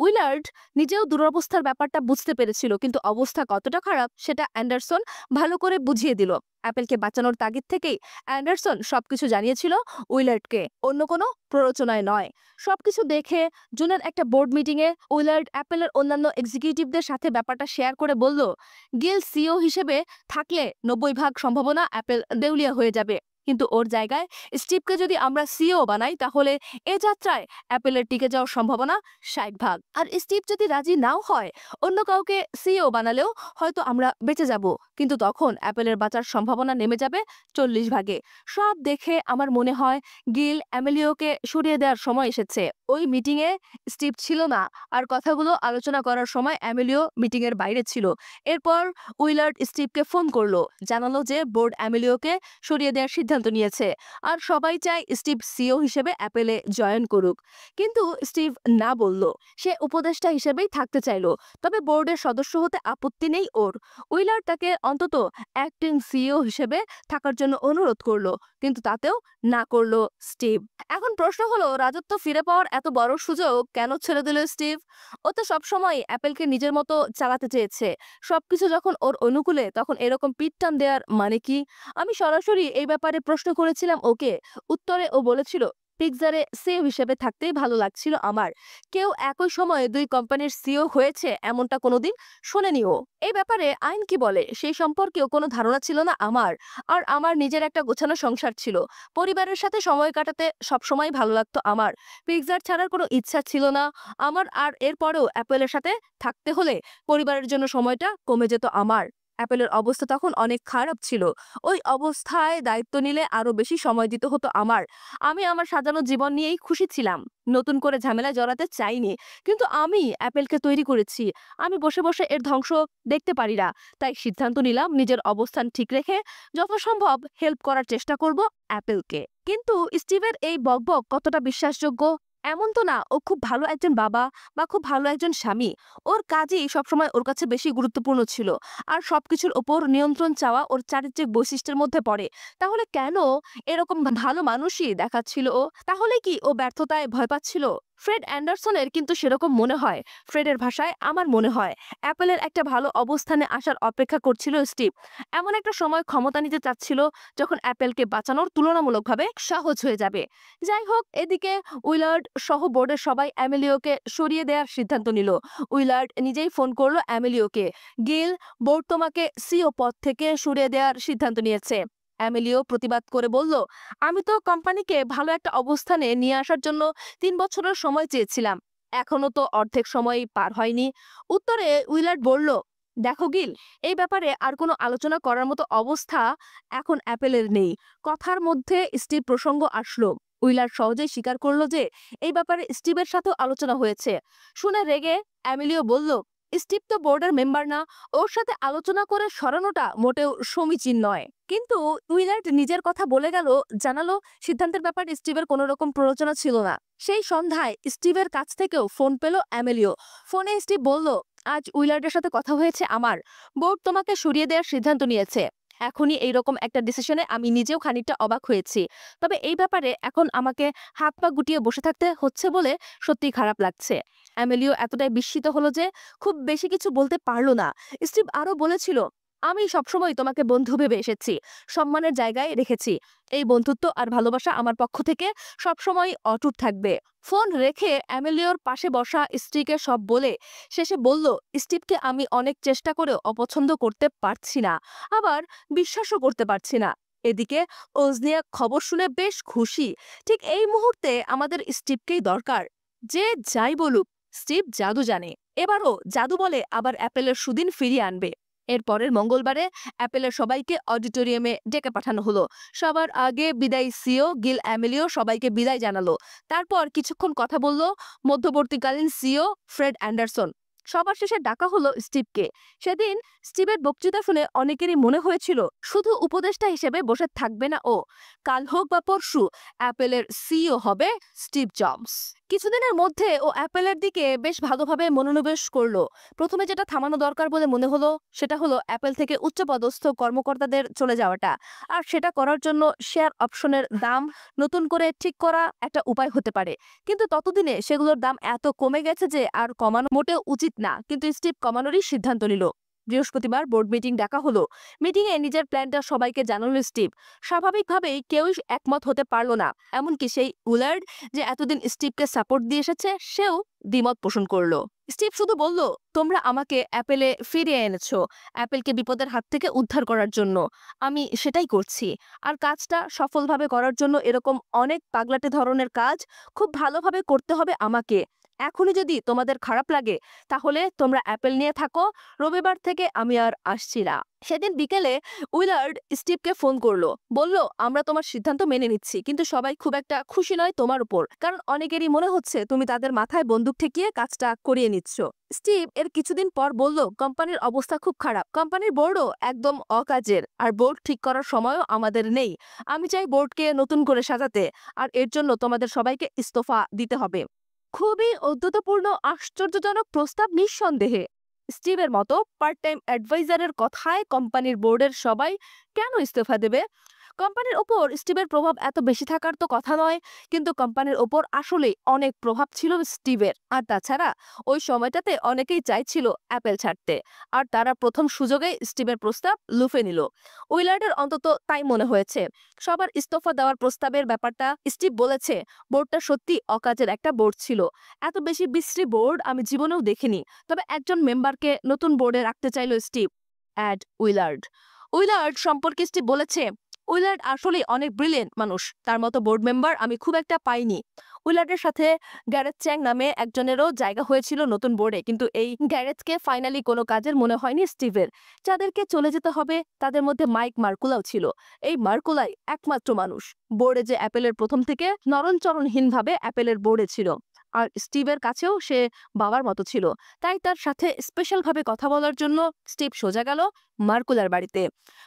উইলার্ড নিজেও দুরবস্থার ব্যাপারটা বুঝতে পেরেছিল, কিন্তু অবস্থা কতটা খারাপ সেটা অ্যান্ডারসন ভালো করে বুঝিয়ে দিল। অ্যাপেলকে বাঁচানোর তাগিদ থেকেই অ্যান্ডারসন সবকিছু জানিয়েছিল উইলার্ডকে, অন্য কোনো প্ররোচনায় নয়। সবকিছু দেখে জুনের একটা বোর্ড মিটিংয়ে উইলার্ড অ্যাপেলের অন্যান্য এক্সিকিউটিভদের সাথে ব্যাপারটা শেয়ার করে বলল, গিল সিইও হিসেবে থাকলে 90 ভাগ সম্ভাবনা অ্যাপেল দেউলিয়া হয়ে যাবে, কিন্তু ওর জায়গায় স্টিভকে যদি আমরা সিইও বানাই তাহলে এ যাত্রায় অ্যাপেলের টিকে যাওয়ার সম্ভাবনা 60 ভাগ। আর স্টিভ যদি রাজি নাও হয়, অন্য কাউকে সিইও বানালেও হয়তো আমরা বেঁচে যাব, কিন্তু তখন অ্যাপেলের বাঁচার সম্ভাবনা নেমে যাবে 40 ভাগে। সব দেখে আমার মনে হয় গিল অ্যামেলিওকে সরিয়ে দেওয়ার সময় এসেছে। ওই মিটিংয়ে স্টিভ ছিল না, আর কথাগুলো আলোচনা করার সময় অ্যামেলিও মিটিংয়ের বাইরে ছিল। এরপর উইলার্ড স্টিভকে ফোন করলো, জানালো যে বোর্ড অ্যামেলিওকে সরিয়ে দেওয়ার সিদ্ধান্ত নিয়েছে, আর সবাই চায় স্টিভ সিইও হিসেবে অ্যাপেলে জয়েন করুক। কিন্তু স্টিভ না বলল, সে উপদেষ্টা হিসেবেই থাকতে চাইলো, তবে বোর্ডের সদস্য হতে আপত্তি নেই ওর। উইলার তাকে অন্তত অ্যাক্টিং সিইও হিসেবে থাকার জন্য অনুরোধ করলো, কিন্তু তাতেও না করলো স্টিভ। এখন প্রশ্ন হলো, রাজত্ব ফিরে পাওয়ার এত বড় সুযোগ কেন ছেড়ে দিল স্টিভ? ও তো সবসময় অ্যাপেলকে নিজের মতো চালাতে চেয়েছে। সবকিছু যখন ওর অনুকূলে, তখন এরকম পিঠ টান দেওয়ার মানে কি? আমি সরাসরি এই ব্যাপারে প্রশ্ন করেছিলাম ওকে। উত্তরে ও বলেছিল, পিকজারে সিইও হিসেবে থাকতেই ভালো লাগছিল আমার। কেউ একই সময়ে 2 কোম্পানির সিইও হয়েছে এমনটা কোনোদিন শোনেনি ও। এই ব্যাপারে আইন কি বলে সেই সম্পর্কেও কোনো ধারণা ছিল না আমার। আর আমার নিজের একটা গোছানো সংসার ছিল, পরিবারের সাথে সময় কাটাতে সবসময় ভালো লাগতো আমার। পিকজার ছাড়ার কোনো ইচ্ছা ছিল না আমার, আর এরপরেও অ্যাপেলের সাথে থাকতে হলে পরিবারের জন্য সময়টা কমে যেত আমার। অ্যাপেলের অবস্থা তখন অনেক খারাপ ছিল। ওই অবস্থায় দায়িত্ব নিলে আরো বেশি সময় দিতে হতো আমার। আমি আমার সাজানো জীবন নিয়েই খুশি ছিলাম, নতুন করে ঝামেলায় জড়াতে চাইনি। কিন্তু আমি অ্যাপেলকে তৈরি করেছি, আমি বসে বসে এর ধ্বংস দেখতে পারি না। তাই সিদ্ধান্ত নিলাম নিজের অবস্থান ঠিক রেখে যথাসম্ভব হেল্প করার চেষ্টা করব অ্যাপেলকে। কিন্তু স্টিভের এই বকবক কতটা বিশ্বাসযোগ্য? এমন তো না ও খুব ভালো একজন বাবা বা খুব ভালো একজন স্বামী। ওর কাজই সবসময় ওর কাছে বেশি গুরুত্বপূর্ণ ছিল। আর সবকিছুর ওপর নিয়ন্ত্রণ চাওয়া ওর চারিত্রিক বৈশিষ্ট্যের মধ্যে পড়ে। তাহলে কেন এরকম ভালো মানুষই দেখাচ্ছিল ও? তাহলে কি ও ব্যর্থতায় ভয় পাচ্ছিল? ফ্রেড অ্যান্ডারসনের কিন্তু সেরকম মনে হয়। ফ্রেডের ভাষায় আমার মনে হয় অ্যাপেলের একটা ভালো অবস্থানে আসার অপেক্ষা করছিল স্টিভ। এমন একটা সময় ক্ষমতা নিতে চাচ্ছিল যখন অ্যাপেলকে বাঁচানোর তুলনামূলকভাবে সহজ হয়ে যাবে। যাই হোক, এদিকে উইলার্ড সহ বোর্ডের সবাই অ্যামেলিওকে সরিয়ে দেওয়ার সিদ্ধান্ত নিল। উইলার্ড নিজেই ফোন করলো অ্যামেলিওকে। গিল, বোর্ড তোমাকে সিও পদ থেকে সরিয়ে দেওয়ার সিদ্ধান্ত নিয়েছে। অ্যামেলিও প্রতিবাদ করে বলল, আমি তো কোম্পানিকে ভালো একটা অবস্থানে নিয়ে আসার জন্য 3 বছরের সময় চেয়েছিলাম। এখনো তো অর্ধেক সময় পার হয়নি। উত্তরে উইলার্ড বলল, দেখো গিল, এই ব্যাপারে আর কোনো আলোচনা করার মতো অবস্থা এখন অ্যাপেলের নেই। কথার মধ্যে স্টিভ প্রসঙ্গ আসলো। উইলার সহজেই স্বীকার করলো যে এই ব্যাপারে স্টিভের সাথেও আলোচনা হয়েছে। শুনে রেগে অ্যামিলিও বলল, স্টিভ তো বোর্ডের মেম্বার না, ওর সাথে আলোচনা করে সরানোটা মোটেও সমীচীন নয়। কিন্তু উইলার্ড নিজের কথা বলে গেল, জানালো সিদ্ধান্তের ব্যাপারে স্টিভের কোনো রকম প্ররোচনা ছিল না। সেই সন্ধ্যায় স্টিভের কাছ থেকেও ফোন পেল অ্যামেলিও। ফোনে স্টিভ বলল, আজ উইলার্ডের সাথে কথা হয়েছে আমার। বোর্ড তোমাকে সরিয়ে দেওয়ার সিদ্ধান্ত নিয়েছে। এখনই এইরকম একটা ডিসিশনে আমি নিজেও খানিকটা অবাক হয়েছি। তবে এই ব্যাপারে এখন আমাকে হাত পা গুটিয়ে বসে থাকতে হচ্ছে বলে সত্যিই খারাপ লাগছে। অ্যামেলিও এতটাই বিস্মিত হলো যে খুব বেশি কিছু বলতে পারল না। স্টিভ আরো বলেছিল, আমি সবসময় তোমাকে বন্ধু ভেবে এসেছি, সম্মানের জায়গায় রেখেছি। এই বন্ধুত্ব আর ভালোবাসা আমার পক্ষ থেকে সবসময় অটুট থাকবে। ফোন রেখে অ্যামেলিওর পাশে বসা স্ত্রীকে সব বলে শেষে বলল, স্টিভকে আমি অনেক চেষ্টা করেও অপছন্দ করতে পারছি না, আবার বিশ্বাসও করতে পারছি না। এদিকে ওজনিয়া খবর শুনে বেশ খুশি। ঠিক এই মুহূর্তে আমাদের স্টিভকেই দরকার। যে যাই বলুক, স্টিভ জাদু জানে। এবারও জাদু বলে আবার অ্যাপেলের সুদিন ফিরিয়ে আনবে। এর পরের মঙ্গলবারে অ্যাপেলের সবাইকে অডিটোরিয়ামে ডেকে পাঠানো হলো। সবার আগে বিদায়ী সিও গিল অ্যামেলিও সবাইকে বিদায় জানালো। তারপর কিছুক্ষণ কথা বলল মধ্যবর্তীকালীন সিও ফ্রেড অ্যান্ডারসন। সবার শেষে ডাকা হলো স্টিভকে। সেদিন স্টিভের বক্তৃতা শুনে অনেকেরই মনে হয়েছিল শুধু উপদেষ্টা হিসেবে বসে থাকবে না ও, কাল হোক বা পরশু অ্যাপেলের সিইও হবে স্টিভ জবস। কিছুদিনের মধ্যে ও অ্যাপেলের দিকে বেশ ভালোভাবে মনোনিবেশ করলো। প্রথমে যেটা থামানো দরকার বলে মনে হলো সেটা হলো অ্যাপেল থেকে উচ্চপদস্থ কর্মকর্তাদের চলে যাওয়াটা। আর সেটা করার জন্য শেয়ার অপশনের দাম নতুন করে ঠিক করা একটা উপায় হতে পারে। কিন্তু ততদিনে সেগুলোর দাম এত কমে গেছে যে আর কমানো মোটেও উচিত না। কিন্তু স্টিভ কমানোরই সিদ্ধান্ত নিল। বৃহস্পতিবার বোর্ড মিটিং ডাকা হলো। মিটিংয়ে নিজের প্ল্যানটা সবাইকে জানালো স্টিভ। স্বাভাবিকভাবেই কেউই একমত হতে পারলো না। এমনকি সেই উলার্ড যে এতদিন স্টিভকে সাপোর্ট দিয়ে এসেছে সেও দ্বিমত পোষণ করলো। স্টিভ শুধু বলল, তোমরা আমাকে অ্যাপেলে ফিরিয়ে এনেছো অ্যাপেলকে বিপদের হাত থেকে উদ্ধার করার জন্য। আমি সেটাই করছি। আর কাজটা সফলভাবে করার জন্য এরকম অনেক পাগলাটে ধরনের কাজ খুব ভালোভাবে করতে হবে আমাকে। এখনই যদি তোমাদের খারাপ লাগে তাহলে তোমরা অ্যাপেল নিয়ে থাকো। রবিবার থেকে আমি আর আসছি না। সেদিন বিকেলে উইলার্ড স্টিভকে ফোন করলো। বলল, আমরা তোমার সিদ্ধান্ত মেনে নিচ্ছি, কিন্তু সবাই খুব একটা খুশি নয় তোমার উপর, কারণ অনেকেরই মনে হচ্ছে তুমি তাদের মাথায় বন্দুক ঠেকিয়ে কাজটা করিয়ে নিচ্ছ। স্টিভ এর কিছুদিন পর বলল, কোম্পানির অবস্থা খুব খারাপ। কোম্পানির বোর্ডও একদম অকাজের, আর বোর্ড ঠিক করার সময়ও আমাদের নেই। আমি চাই বোর্ডকে নতুন করে সাজাতে, আর এর জন্য তোমাদের সবাইকে ইস্তফা দিতে হবে। খুবই অদ্ভুতপূর্ণ, আশ্চর্যজনক প্রস্তাব নিঃসন্দেহে। স্টিভের মতো পার্ট টাইম অ্যাডভাইজারের কথায় কোম্পানির বোর্ডের সবাই কেন ইস্তফা দেবে? কোম্পানির ওপর স্টিভের প্রভাব এত বেশি থাকার তো কথা নয়, কিন্তু কোম্পানির ওপর আসলেই অনেক প্রভাব ছিল স্টিভের। আর তাছাড়া ওই সময়টাতে অনেকেই চাইছিল অ্যাপেল ছাড়তে, আর তারা প্রথম সুযোগেই স্টিভের প্রস্তাব লুফে নিল। উইলার্ডের অন্তত তাই মনে হয়েছে। সবার ইস্তফা দেওয়ার প্রস্তাবের ব্যাপারটা স্টিভ বলেছে, বোর্ডটা সত্যি অকাজের একটা বোর্ড ছিল। এত বেশি বিশ্রী বোর্ড আমি জীবনেও দেখিনি। তবে একজন মেম্বারকে নতুন বোর্ডে রাখতে চাইল স্টিভ, অ্যাড উইলার্ড। উইলার্ড সম্পর্কে স্টিভ বলেছে, উইলার্ড আসলে অনেক ব্রিলিয়েন্ট মানুষ, তার মতো বোর্ড মেম্বার আমি খুব একটা পাইনি। উইলার্ডের সাথে গ্যারেথ চ্যাং নামে একজনেরও জায়গা হয়েছিল নতুন বোর্ডে, কিন্তু এই গ্যারেথকে ফাইনালি কোনো কাজের মনে হয়নি স্টিভের। যাদেরকে চলে যেতে হবে তাদের মধ্যে মাইক মার্কুলাও ছিল। এই মার্কুলাই একমাত্র মানুষ বোর্ডে যে অ্যাপেলের প্রথম থেকে নরণচরণহীনভাবে অ্যাপেলের বোর্ডে ছিল। আর স্টিভের কাছেও সে বাবার মতো ছিল। তাই তার সাথে স্পেশালভাবে কথা বলার জন্য স্টিভ সোজা গেল মার্কুলার বাড়িতে।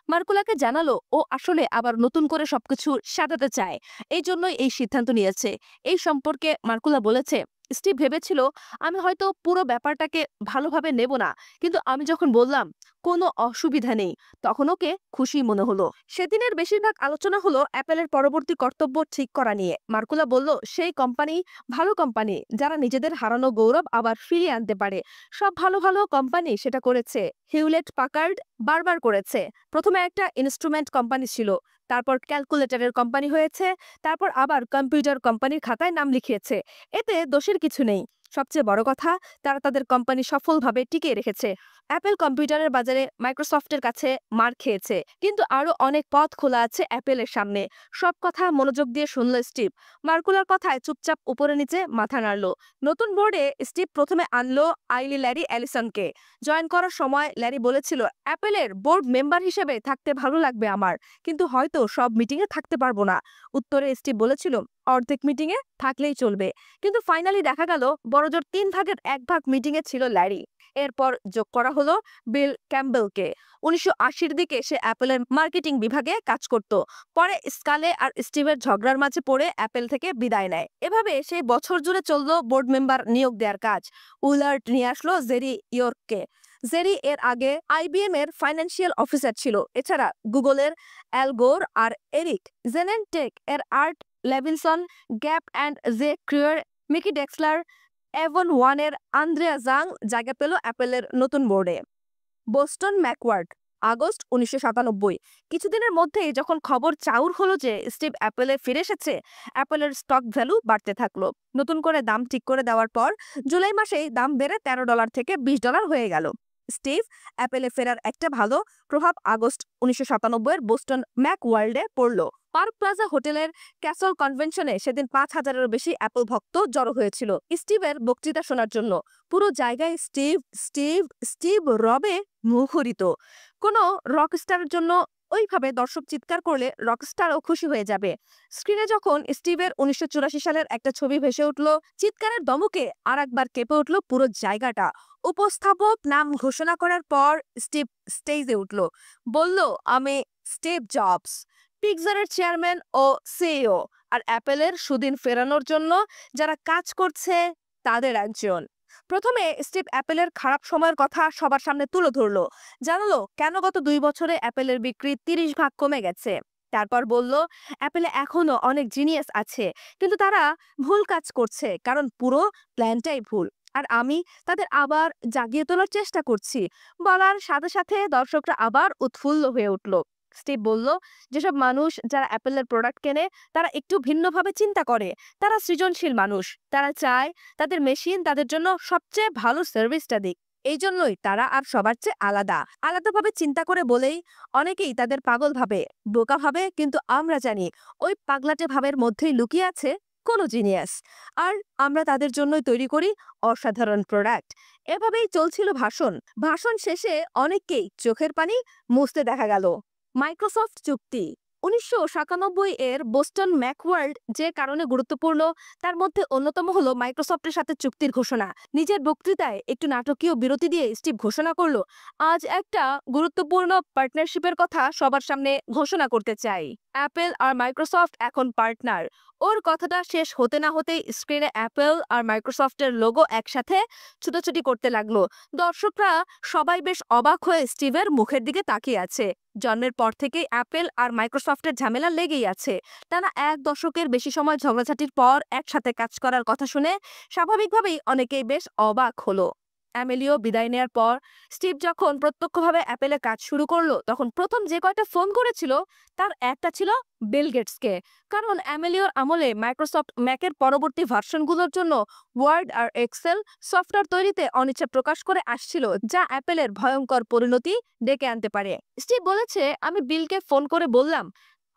মার্কুলাকে জানালো ও আসলে আবার নতুন করে সবকিছু সাজাতে চায়, এই জন্যই এই সিদ্ধান্ত নিয়েছে। এই সম্পর্কে মার্কুলা বলেছে, স্টিভ ভেবেছিল আমি হয়তো পুরো ব্যাপারটাকে ভালোভাবে নেব না, কিন্তু আমি যখন বললাম কোনো অসুবিধা নেই, তখন ওকে খুশি মনে হলো। সেদিনের বেশিরভাগ আলোচনা হলো অ্যাপেলের পরবর্তী কর্তব্য ঠিক করা নিয়ে। মার্কুলা বলল সেই কোম্পানি ভালো কোম্পানি যারা নিজেদের হারানো গৌরব আবার ফিরিয়ে আনতে পারে। সব ভালো ভালো কোম্পানি সেটা করেছে। হিউলেট পাকার্ড বারবার করেছে। প্রথমে একটা ইনস্ট্রুমেন্ট কোম্পানি ছিল, তারপর ক্যালকুলেটরের কোম্পানি হয়েছে, তারপর আবার কম্পিউটার কোম্পানির খাতায় নাম লিখিয়েছে। এতে দোষের কিছু নেই। সবচেয়ে বড় কথা, তারা তাদের কোম্পানি সফলভাবে টিকিয়ে রেখেছে। অ্যাপেল কম্পিউটারের বাজারে মাইক্রোসফটের কাছে মার খেয়েছে, কিন্তু আরো অনেক পথ খোলা আছে অ্যাপেলের সামনে। সব কথা মনোযোগ দিয়ে শুনল স্টিভ। মার্কুলার কথায় চুপচাপ উপরে নিচে মাথা নাড়ল। নতুন বোর্ডে স্টিভ প্রথমে আনলো ল্যারি অ্যালিসনকে। জয়েন করার সময় ল্যারি বলেছিল, অ্যাপেলের বোর্ড মেম্বার হিসেবে থাকতে ভালো লাগবে আমার, কিন্তু হয়তো সব মিটিংয়ে থাকতে পারবো না। উত্তরে স্টিভ বলেছিল, অর্ধেক মিটিংয়ে থাকলেই চলবে। কিন্তু ফাইনালি দেখা গেল বড়জোর 3/1 মিটিংয়ে ছিল ল্যারি। এরপর যোগ করা হলো বিল ক্যাম্বেলকে। 1980-র দিকে সে অ্যাপেলের মার্কেটিং বিভাগে কাজ করত। পরে স্কালে আর স্টিভের ঝগড়ার মাঝে পড়ে অ্যাপেল থেকে বিদায় নেয়। এভাবে সেই বছর জুড়ে চলল বোর্ড মেম্বার নিয়োগ দেওয়ার কাজ। উইলার্ড নিয়ে আসলো জেরি ইয়র্ককে। জেরি এর আগে আইবিএম এর ফাইন্যান্সিয়াল অফিসার ছিল। এছাড়া গুগলের অ্যাল গোর আর এরিক জেনেনটেক এর Art Levinson, Gap and J Crew, Mickey Drexler, Avon ওয়ানের আন্দ্রেয়া জাং জায়গা পেল অ্যাপেলের নতুন বোর্ডে। Boston Macworld, August 1997। কিছুদিনের মধ্যেই যখন খবর চাউর হলো যে স্টিভ অ্যাপেলে ফিরে এসেছে, অ্যাপেলের স্টক ভ্যালু বাড়তে থাকলো। নতুন করে দাম ঠিক করে দেওয়ার পর জুলাই মাসেই দাম বেড়ে $13 থেকে $20 হয়ে গেল। স্টিভ অ্যাপেলে ফেরার একটা ভালো প্রভাব আগস্ট 1997-এর বোস্টন ম্যাকওয়ার্ল্ডে পড়ল। পার্ক প্লাজা হোটেলের ক্যাসল কনভেনশনে সেদিন 5,000-এরও বেশি অ্যাপল ভক্ত জড়ো হয়েছিল স্টিভের বক্তৃতা শোনার জন্য। পুরো জায়গায় স্টিভ স্টিভ স্টিভ রবে মুখরিত। কোনো রকস্টারের জন্য ওইভাবে দর্শক চিৎকার করলে রকস্টারও খুশি হয়ে যাবে। স্ক্রিনে যখন স্টিভের 1984 সালের একটা ছবি ভেসে উঠল, চিৎকারের দমকে আর একবার কেঁপে উঠল পুরো জায়গাটা। উপস্থাপক নাম ঘোষণা করার পর স্টিভ স্টেজে উঠল, বলল, আমি স্টিভ জবস, পিক্সারের চেয়ারম্যান ও সিইও, আর অ্যাপেলের সুদিন ফেরানোর জন্য যারা কাজ করছে তাদের একজন। প্রথমে স্টিভ অ্যাপেলের খারাপ সময়ের কথা সবার সামনে তুলে ধরলো, জানালো কেন গত 2 বছরে অ্যাপেলের বিক্রি 30 ভাগ কমে গেছে। তারপর বলল, অ্যাপেলে এখনো অনেক জিনিয়াস আছে, কিন্তু তারা ভুল কাজ করছে, কারণ পুরো প্ল্যানটাই ভুল। আর আমি তাদের আবার জাগিয়ে তোলার চেষ্টা করছি। বলার সাথে সাথে দর্শকরা আবার উৎফুল্ল হয়ে উঠল। স্টিভ বলল, যেসব মানুষ যারা অ্যাপেলের প্রোডাক্ট কেনে তারা একটু ভিন্নভাবে চিন্তা করে, তারা সৃজনশীল মানুষ, তারা চায় তাদের মেশিন তাদের জন্য সবচেয়ে ভালো সার্ভিসটা দিক। এই জন্যই তারা আর সবার চেয়ে আলাদাভাবে চিন্তা করে বলেই অনেকেই তাদের পাগল ভাবে, বোকা ভাবে, কিন্তু আমরা জানি ওই পাগলাটে ভাবের মধ্যেই লুকিয়ে আছে কোনো জিনিয়াস। আর আমরা তাদের জন্যই তৈরি করি অসাধারণ প্রোডাক্ট। এভাবেই চলছিল ভাষণ শেষে অনেককেই চোখের পানি মুছতে দেখা গেল। মাইক্রোসফট চুক্তি 1997-এর বোস্টন ম্যাকওয়ার্ল্ড যে কারণে গুরুত্বপূর্ণ তার মধ্যে অন্যতম হলো মাইক্রোসফটের সাথে চুক্তির ঘোষণা। নিজের বক্তৃতায় একটু নাটকীয় বিরতি দিয়ে স্টিভ ঘোষণা করলো, আজ একটা গুরুত্বপূর্ণ পার্টনারশিপের কথা সবার সামনে ঘোষণা করতে চাই। অ্যাপেল আর মাইক্রোসফট এখন পার্টনার। ওর কথাটা শেষ হতে না হতেই স্ক্রিনে অ্যাপেল আর মাইক্রোসফটের লোগো একসাথে ছুটোছুটি করতে লাগলো। দর্শকরা সবাই বেশ অবাক হয়ে স্টিভের মুখের দিকে তাকিয়ে আছে। জন্মের পর থেকেই অ্যাপেল আর মাইক্রোসফটের ঝামেলা লেগেই আছে। টানা 1 দশকের বেশি সময় ঝগড়াঝাটির পর একসাথে কাজ করার কথা শুনে স্বাভাবিকভাবেই অনেকেই বেশ অবাক হলো। অ্যামেলিও বিদায় নেয়ার পর স্টিভ যখন প্রত্যক্ষভাবে অ্যাপেলে কাজ শুরু করলো, তখন প্রথম যে কয়টা ফোন করেছিল তার একটা ছিল বিল গেটসকে। কারণ অ্যামেলিওর আমলে মাইক্রোসফট ম্যাকের পরবর্তী ভার্সনগুলোর জন্য ওয়ার্ড আর এক্সেল সফটওয়্যার তৈরিতে অনিচ্ছা প্রকাশ করে আসছিল, যা অ্যাপেলের ভয়ঙ্কর পরিণতি ডেকে আনতে পারে। স্টিভ বলেছে, আমি বিলকে ফোন করে বললাম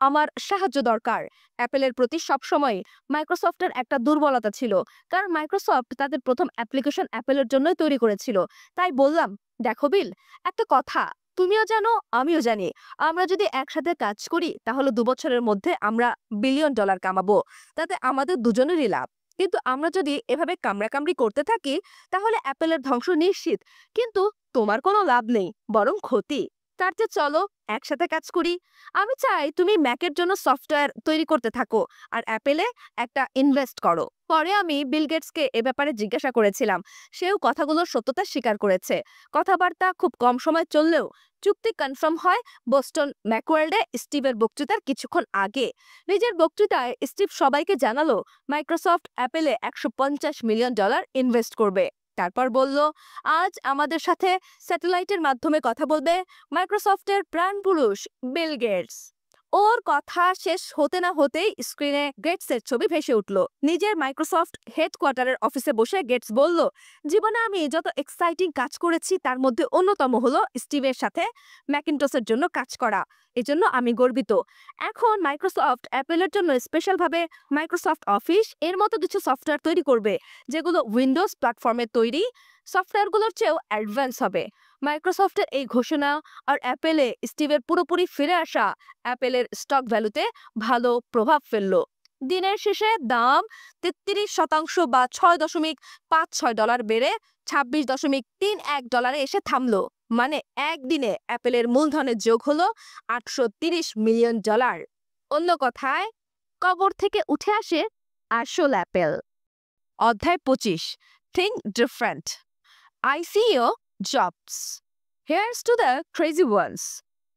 আমার সাহায্য দরকার। অ্যাপেলের প্রতি সবসময় মাইক্রোসফটের একটা দুর্বলতা ছিল, কারণ মাইক্রোসফট তাদের প্রথম অ্যাপ্লিকেশন অ্যাপেলের জন্যই তৈরি করেছিল। তাই বললাম, দেখো বিল, একটা কথা তুমিও জানো আমিও জানি, আমরা যদি একসাথে কাজ করি তাহলে 2 বছরের মধ্যে আমরা $1 বিলিয়ন কামাবো। তাতে আমাদের দুজনেরই লাভ। কিন্তু আমরা যদি এভাবে কামড়াকামড়ি করতে থাকি তাহলে অ্যাপেলের ধ্বংস নিশ্চিত। কিন্তু তোমার কোনো লাভ নেই, বরং ক্ষতি। তার চেয়ে চলো একসাথে কাজ করি। আমি চাই তুমি ম্যাকের জন্য সফটওয়্যার তৈরি করতে থাকো আর অ্যাপেলে একটা ইনভেস্ট করো। পরে আমি বিল গেটসকে এ ব্যাপারে জিজ্ঞাসা করেছিলাম, সেও কথাগুলোর সত্যতা স্বীকার করেছে। কথাবার্তা খুব কম সময় চললেও চুক্তি কনফার্ম হয় বোস্টন ম্যাকওয়ার্ল্ডে স্টিভের বক্তৃতার কিছুক্ষণ আগে। নিজের বক্তৃতায় স্টিভ সবাইকে জানালো মাইক্রোসফট অ্যাপেলে $150 মিলিয়ন ইনভেস্ট করবে। তারপর বলল, আজ আমাদের সাথে স্যাটেলাইটের মাধ্যমে কথা বলবে মাইক্রোসফটের প্রাণপুরুষ বিল গেটস। ওর কথা শেষ হতে না হতেই স্ক্রিনে গেটসের ছবি ভেসে উঠল। নিজের মাইক্রোসফট হেডকোয়ার্টারের অফিসে বসে গেটস বলল, জীবনে আমি যত এক্সাইটিং কাজ করেছি তার মধ্যে অন্যতম হলো স্টিভের সাথে ম্যাকিনটসের জন্য কাজ করা। এজন্য আমি গর্বিত। এখন মাইক্রোসফট অ্যাপেলের জন্য স্পেশালভাবে মাইক্রোসফট অফিস এর মতো কিছু সফটওয়্যার তৈরি করবে, যেগুলো উইন্ডোজ প্ল্যাটফর্মে তৈরি সফটওয়্যারগুলোর চেয়েও অ্যাডভান্স হবে। মাইক্রোসফটের এই ঘোষণা আর অ্যাপেলে স্টিভের পুরোপুরি ফিরে আসা অ্যাপেলের স্টক ভ্যালুতে ভালো প্রভাব ফেলল। দিনের শেষে দাম 33% বা $6.56 বেড়ে $26.31 এসে থামলো। মানে একদিনে অ্যাপেলের মূলধনের যোগ হলো $830 মিলিয়ন। অন্য কথায়, কবর থেকে উঠে আসে আসল অ্যাপেল। অধ্যায় 25, think different. ICO Jobs. Here's to the crazy ones.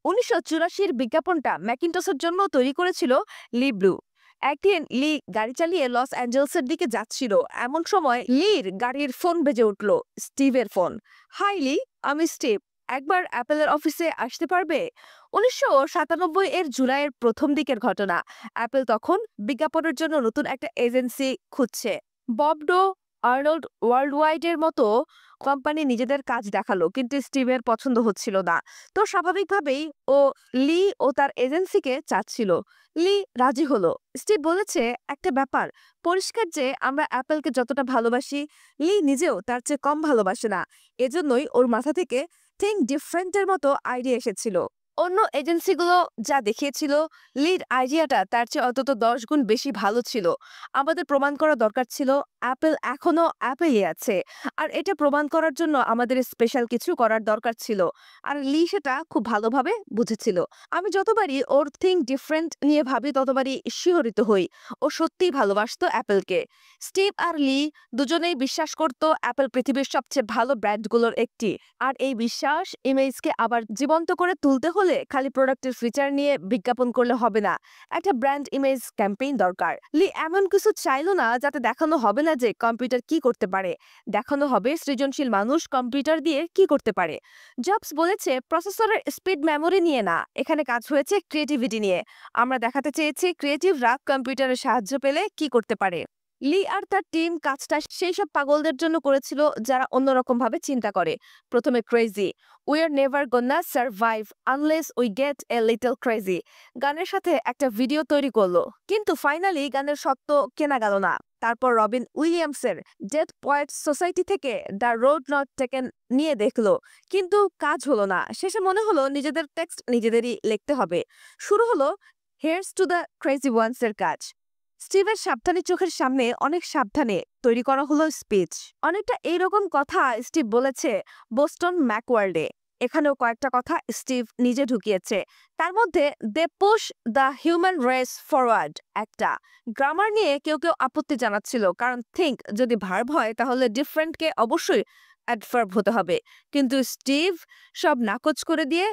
1984 বিজ্ঞাপনটা ম্যাকিনটসের জন্য তৈরি করেছিল লি ব্লু। একদিন লি গাড়ি চালিয়ে লস অ্যাঞ্জেলসের দিকে যাচ্ছিল। এমন সময় লির গাড়ির ফোন বেজে উঠল, স্টিভের ফোন। হাই লি, আমি স্টিভ। একবার অ্যাপেলের অফিসে আসতে পারবে? 1997 এর জুলাইয়ের প্রথম দিকের ঘটনা। অ্যাপেল তখন বিজ্ঞাপনের জন্য নতুন একটা এজেন্সি খুঁজছে। ববডো, আর্নল্ড ওয়ার্ল্ড ওয়াইডের মতো কোম্পানি নিজেদের কাজ দেখালো, কিন্তু স্টিভের পছন্দ হচ্ছিল না। তো স্বাভাবিকভাবেই ও লি ও তার এজেন্সিকে চাচ্ছিল। লি রাজি হলো। স্টিভ বলেছে, একটা ব্যাপার পরিষ্কার যে আমরা অ্যাপেলকে যতটা ভালোবাসি লি নিজেও তার চেয়ে কম ভালোবাসে না। এজন্যই ওর মাথা থেকে থিঙ্ক ডিফারেন্টের মতো আইডিয়া এসেছিল। অন্য এজেন্সিগুলো যা দেখিয়েছিল, লিড আইডিয়াটা তার চেয়ে অন্তত 10 গুণ বেশি ভালো ছিল। আমাদের প্রমাণ করা দরকার ছিল অ্যাপেল এখনো অ্যাপেলই আছে, আর এটা প্রমাণ করার জন্য আমাদের স্পেশাল কিছু করার দরকার ছিল। আর লি সেটা খুব ভালোভাবে বুঝেছিল। আমি যতবারই ওর থিঙ্ক ডিফারেন্ট নিয়ে ভাবি ততবারই শিহরিত হই। ও সত্যিই ভালোবাসতো অ্যাপেলকে। স্টিভ আর লি দুজনেই বিশ্বাস করত অ্যাপেল পৃথিবীর সবচেয়ে ভালো ব্র্যান্ডগুলোর একটি। আর এই বিশ্বাস ইমেজকে আবার জীবন্ত করে তুলতে হলে খালি প্রোডাক্টের ফিচার নিয়ে বিজ্ঞাপন করলে হবে না, একটা ব্র্যান্ড ইমেজ ক্যাম্পেইন দরকার। লি এমন কিছু চাইলো না যাতে দেখানো হবে না যে কম্পিউটার কি করতে পারে, দেখানো হবে সৃজনশীল মানুষ কম্পিউটার দিয়ে কি করতে পারে। জবস বলেছে, প্রসেসরের স্পিড মেমোরি নিয়ে না, এখানে কাজ হয়েছে ক্রিয়েটিভিটি নিয়ে। আমরা দেখাতে চেয়েছি ক্রিয়েটিভরা কম্পিউটারের সাহায্য পেলে কি করতে পারে। লি আর তার টিম কাজটা সেই সব পাগলদের জন্য করেছিল যারা অন্যরকম ভাবে চিন্তা করে। প্রথমে crazy, we are never gonna survive unless we get a little crazy গানের সাথে একটা ভিডিও তৈরি করলো, কিন্তু ফাইনালি গানের সত্ত্ব কেনা গেল না। তারপর রবিন উইলিয়ামসের ডেড পয়েটস সোসাইটি থেকে দ্য রোড নট টেকেন নিয়ে দেখলো, কিন্তু কাজ হলো না। শেষে মনে হলো নিজেদের টেক্সট নিজেদেরই লিখতে হবে। শুরু হলো here's to the crazy ones এর কাজ। স্টিভের সাবধানী চোখের সামনে অনেক সাবধানে তৈরি করা হলো স্পিচ। অনেকটা এইরকম কথা স্টিভ বলেছে বোস্টন ম্যাকওয়ার্ল্ডে। এখানেও কয়েকটা কথা স্টিভ নিজে ঢুকিয়েছে। তার মধ্যে they push the human race forward একটা। গ্রামার নিয়ে কেউ কেউ আপত্তি জানাচ্ছিল, কারণ থিঙ্ক যদি ভার্ব হয় তাহলে ডিফারেন্টকে অবশ্যই অ্যাডভার্ব হতে হবে। কিন্তু স্টিভ সব নাকচ করে দিয়ে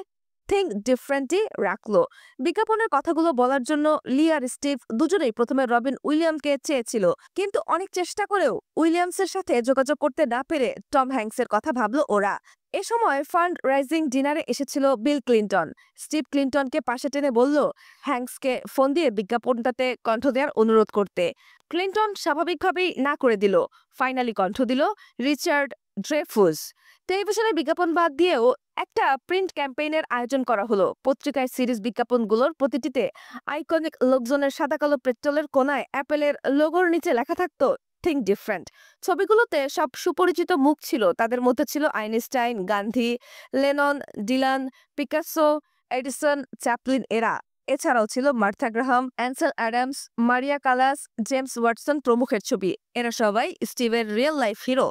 থিঙ্ক ডিফারেন্টই রাখলো। বিজ্ঞাপনের কথাগুলো বলার জন্য লি আর স্টিভ দুজনেই প্রথমে রবিন উইলিয়ামকে চেয়েছিল, কিন্তু অনেক চেষ্টা করেও উইলিয়ামসের সাথে যোগাযোগ করতে না পেরে টম হ্যাঙ্কসের কথা ভাবলো ওরা। এ সময় ফান্ড রাইজিং ডিনারে এসেছিল বিল ক্লিন্টন। স্টিভ ক্লিন্টনকে পাশে টেনে বলল হ্যাঙ্কসকে ফোন দিয়ে বিজ্ঞাপনটাতে কণ্ঠ দেওয়ার অনুরোধ করতে। ক্লিন্টন স্বাভাবিকভাবেই না করে দিল। ফাইনালি কণ্ঠ দিল রিচার্ড ড্রেফুস। টেলিভিশনের বিজ্ঞাপন বাদ দিয়েও একটা প্রিন্ট ক্যাম্পেইনের আয়োজন করা হলো। পত্রিকায় সিরিজ বিজ্ঞাপনগুলোর প্রতিটিতে আইকনিক লোকজনের সাদা কালো পেট্রোলের কোনায় অ্যাপেলের লোগোর নিচে লেখা থাকতো থিঙ্ক ডিফারেন্ট। ছবিগুলোতে সব সুপরিচিত মুখ ছিল। তাদের মধ্যে ছিল Einstein, Gandhi, Lennon, Dylan, Picasso, Edison, Chaplin এরা। এছাড়াও ছিল Martha Graham, Ansel Adams, Maria Callas, James Watson প্রমুখের ছবি। এরা সবাই স্টিভের রিয়েল লাইফ হিরো।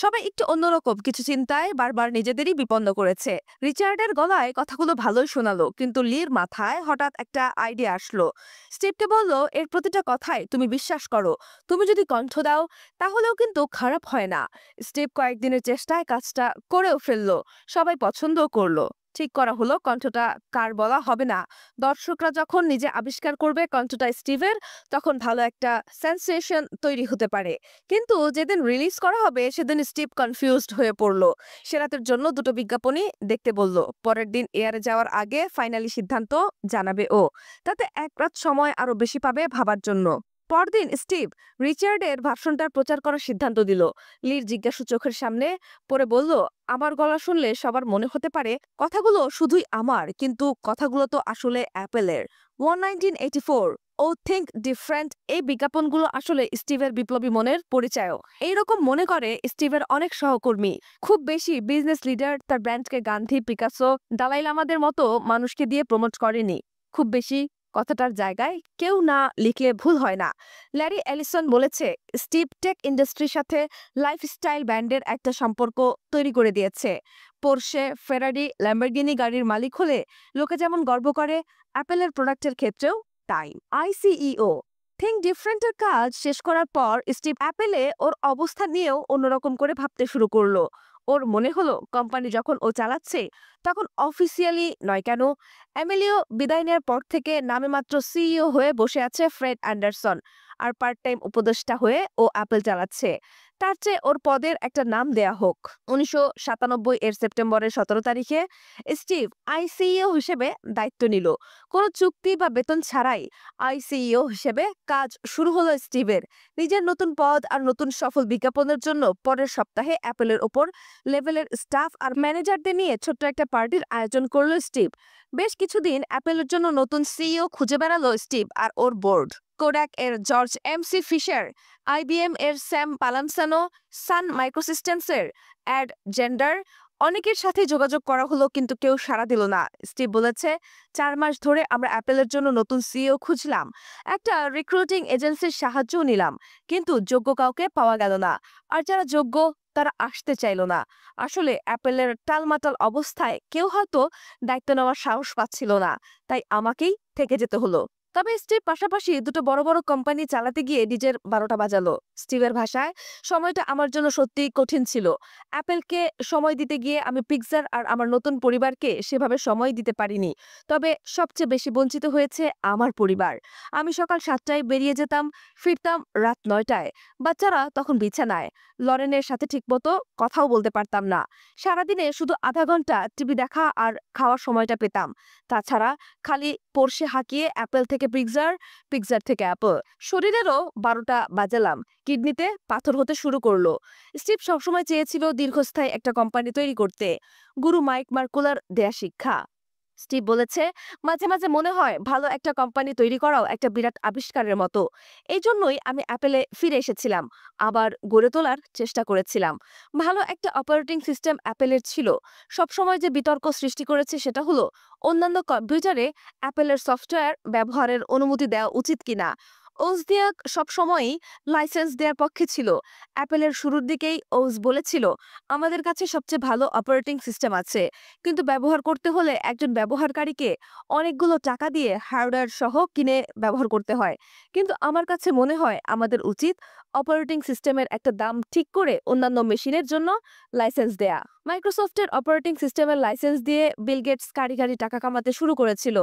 সবাই একটু অন্যরকম কিছু চিন্তায় বারবার নিজেদেরই বিপন্ন করেছে। রিচার্ডের গলায় কথাগুলো ভালোই শোনালো, কিন্তু লির মাথায় হঠাৎ একটা আইডিয়া আসলো। স্টিভকে বলল, এর প্রতিটা কথায় তুমি বিশ্বাস করো। তুমি যদি কণ্ঠ দাও তাহলেও কিন্তু খারাপ হয় না। স্টিভ কয়েকদিনের চেষ্টায় কাজটা করেও ফেললো। সবাই পছন্দও করলো। ঠিক করা হলো কণ্ঠটা কার বলা হবে না। দর্শকরা যখন নিজে আবিষ্কার করবে কণ্ঠটা স্টিভের, তখন ভালো একটা সেন্সেশন তৈরি হতে পারে। কিন্তু যেদিন রিলিজ করা হবে সেদিন স্টিভ কনফিউজড হয়ে পড়লো। সে রাতের জন্য দুটো বিজ্ঞাপনই দেখতে বলল। পরের দিন এয়ারে যাওয়ার আগে ফাইনালি সিদ্ধান্ত জানাবে ও। তাতে এক রাত সময় আরো বেশি পাবে ভাবার জন্য। পরদিন স্টিভ রিচার্ডের ভাষণটার প্রচার করার সিদ্ধান্ত দিল। লির জিজ্ঞাসু চোখের সামনে পড়ে বলল, আমার গলা শুনলে সবার মনে হতে পারে কথাগুলো শুধুই আমার, কিন্তু কথাগুলো তো আসলে অ্যাপেলের। 1984 ও থিঙ্ক ডিফারেন্ট, এই বিজ্ঞাপনগুলো আসলে স্টিভের বিপ্লবী মনের পরিচয়ও। এইরকম মনে করে স্টিভের অনেক সহকর্মী। খুব বেশি বিজনেস লিডার তার ব্র্যান্ডকে গান্ধী, পিকাসো, দালাই লামাদের মতো মানুষকে দিয়ে প্রমোট করেনি। খুব বেশি কথাটার জায়গায় কেউ না লিখলে ভুল হয় না। ল্যারি এলিসন বলেছে, স্টিভ টেক ইন্ডাস্ট্রির সাথে লাইফস্টাইল ব্র্যান্ডের একটা সম্পর্ক তৈরি করে দিয়েছে। পোর্শে, ফেরারি, ল্যাম্বরগিনি গাড়ির মালিক হলে লোকে যেমন গর্ব করে, অ্যাপেলের প্রোডাক্টের ক্ষেত্রেও তাই। আইসিইও থিঙ্ক ডিফারেন্টের কাজ শেষ করার পর স্টিভ অ্যাপেলে ওর অবস্থা নিয়েও অন্যরকম করে ভাবতে শুরু করলো। ওর মনে হলো কোম্পানি যখন ও চালাচ্ছে তখন অফিসিয়ালি নয় কেন, এমিলিও বিদায় নেওয়ার পর থেকে নামে মাত্র সিইও হয়ে বসে আছে ফ্রেড অ্যান্ডারসন, আর পার্ট টাইম উপদেষ্টা হয়ে ও অ্যাপেল চালাচ্ছে। তার চেয়ে ওর পদের একটা নাম দেয়া হোক। 1997 এর সেপ্টেম্বরের 17 তারিখে স্টিভ আইসিইও হিসেবে দায়িত্ব নিল। কোনো চুক্তি বা বেতন ছাড়াই আইসিইও হিসেবে কাজ শুরু হলো স্টিভের। নিজের নতুন পদ আর নতুন সফল বিজ্ঞাপনের জন্য পরের সপ্তাহে অ্যাপেলের ওপর লেভেলের স্টাফ আর ম্যানেজারদের নিয়ে ছোট্ট একটা পার্টির আয়োজন করলো স্টিভ। বেশ কিছুদিন অ্যাপেলের জন্য নতুন সিইও খুঁজে বেড়ালো স্টিভ আর ওর বোর্ড। কোডাক এর জর্জ এমসি ফিশার, আইবিএম এর স্যাম পালামসানো, সান মাইক্রোসিস্টেমস এর অ্যাড জেন্ডার, অনেকের সাথে যোগাযোগ করা হলো, কিন্তু কেউ সাড়া দিল না। স্টিভ বলেছে, 4 মাস ধরে আমরা অ্যাপেলের জন্য নতুন সিইও খুঁজলাম, একটা রিক্রুটিং এজেন্সির সাহায্যও নিলাম, কিন্তু যোগ্য কাউকে পাওয়া গেল না। আর যারা যোগ্য তারা আসতে চাইলো না। আসলে অ্যাপেলের টালমাটাল অবস্থায় কেউ হয়তো দায়িত্ব নেওয়ার সাহস পাচ্ছিল না, তাই আমাকেই থেকে যেতে হলো। তবে স্টিভ পাশাপাশি দুটো বড় বড় কোম্পানি চালাতে গিয়ে নিজের 12টা বাজালো। স্টিভের ভাষায়, সময়টা আমার জন্য সত্যিই কঠিন ছিল। অ্যাপেলকে সময় দিতে গিয়ে আমি পিক্সার আর আমার নতুন পরিবারকে সেভাবে সময় দিতে পারিনি। তবে সবচেয়ে বেশি বঞ্চিত হয়েছে আমার পরিবার। আমি সকাল 7টায় বেরিয়ে যেতাম, ফিরতাম রাত 9টায়। বাচ্চারা তখন বিছানায়। লরেনের সাথে ঠিকমতো কথাও বলতে পারতাম না। সারাদিনে শুধু আধা ঘন্টা টিভি দেখা আর খাওয়ার সময়টা পেতাম। তাছাড়া খালি পোর্শে হাঁকিয়ে অ্যাপেল থেকে পিক্সার, পিক্সার থেকে অ্যাপল। শরীরেরও 12টা বাজালাম। কিডনিতে পাথর হতে শুরু করলো। স্টিভ সবসময় চেয়েছিল দীর্ঘস্থায়ী একটা কোম্পানি তৈরি করতে। গুরু মাইক মার্কুলার দেয়া শিক্ষা। স্টিভ বলেছে, মাঝে মাঝে মনে হয় ভালো একটা কোম্পানি তৈরি করাও একটা বিরাট আবিষ্কারের মতো। এই জন্যই আমি অ্যাপেলে ফিরে এসেছিলাম, আবার গড়ে তোলার চেষ্টা করেছিলাম। ভালো একটা অপারেটিং সিস্টেম অ্যাপেলের ছিল। সবসময় যে বিতর্ক সৃষ্টি করেছে সেটা হলো অন্যান্য কম্পিউটারে অ্যাপেলের সফটওয়্যার ব্যবহারের অনুমতি দেওয়া উচিত কিনা। ওজনিয়াক সবসময়ই লাইসেন্স দেওয়ার পক্ষে ছিল। অ্যাপেলের শুরুর দিকেই ওজ বলেছিল, আমাদের কাছে সবচেয়ে ভালো অপারেটিং সিস্টেম আছে, কিন্তু ব্যবহার করতে হলে একজন ব্যবহারকারীকে অনেকগুলো টাকা দিয়ে হার্ডওয়্যার সহ কিনে ব্যবহার করতে হয়। কিন্তু আমার কাছে মনে হয় আমাদের উচিত অপারেটিং সিস্টেমের একটা দাম ঠিক করে অন্যান্য মেশিনের জন্য লাইসেন্স দেয়া। মাইক্রোসফটের অপারেটিং সিস্টেমের লাইসেন্স দিয়ে বিল গেটস কারি কারি টাকা কামাতে শুরু করেছিল।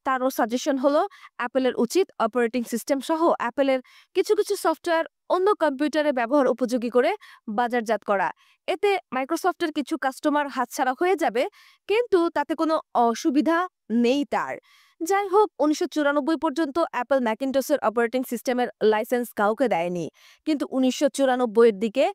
তারও সাজেশন হলো অ্যাপেলের উচিত অপারেটিং সিস্টেম সহ অ্যাপেলের কিছু কিছু সফটওয়্যার অন্য কম্পিউটারে ব্যবহার উপযোগী করে বাজারজাত করা। এতে মাইক্রোসফটের কিছু কাস্টমার হাতছাড়া হয়ে যাবে, কিন্তু তাতে কোনো অসুবিধা নেই তার। যাই হোক, 1994 পর্যন্ত অ্যাপল ম্যাকিন্টসের অপারেটিং সিস্টেমের লাইসেন্স কাউকে দেয়নি। কিন্তু 1994 এর দিকে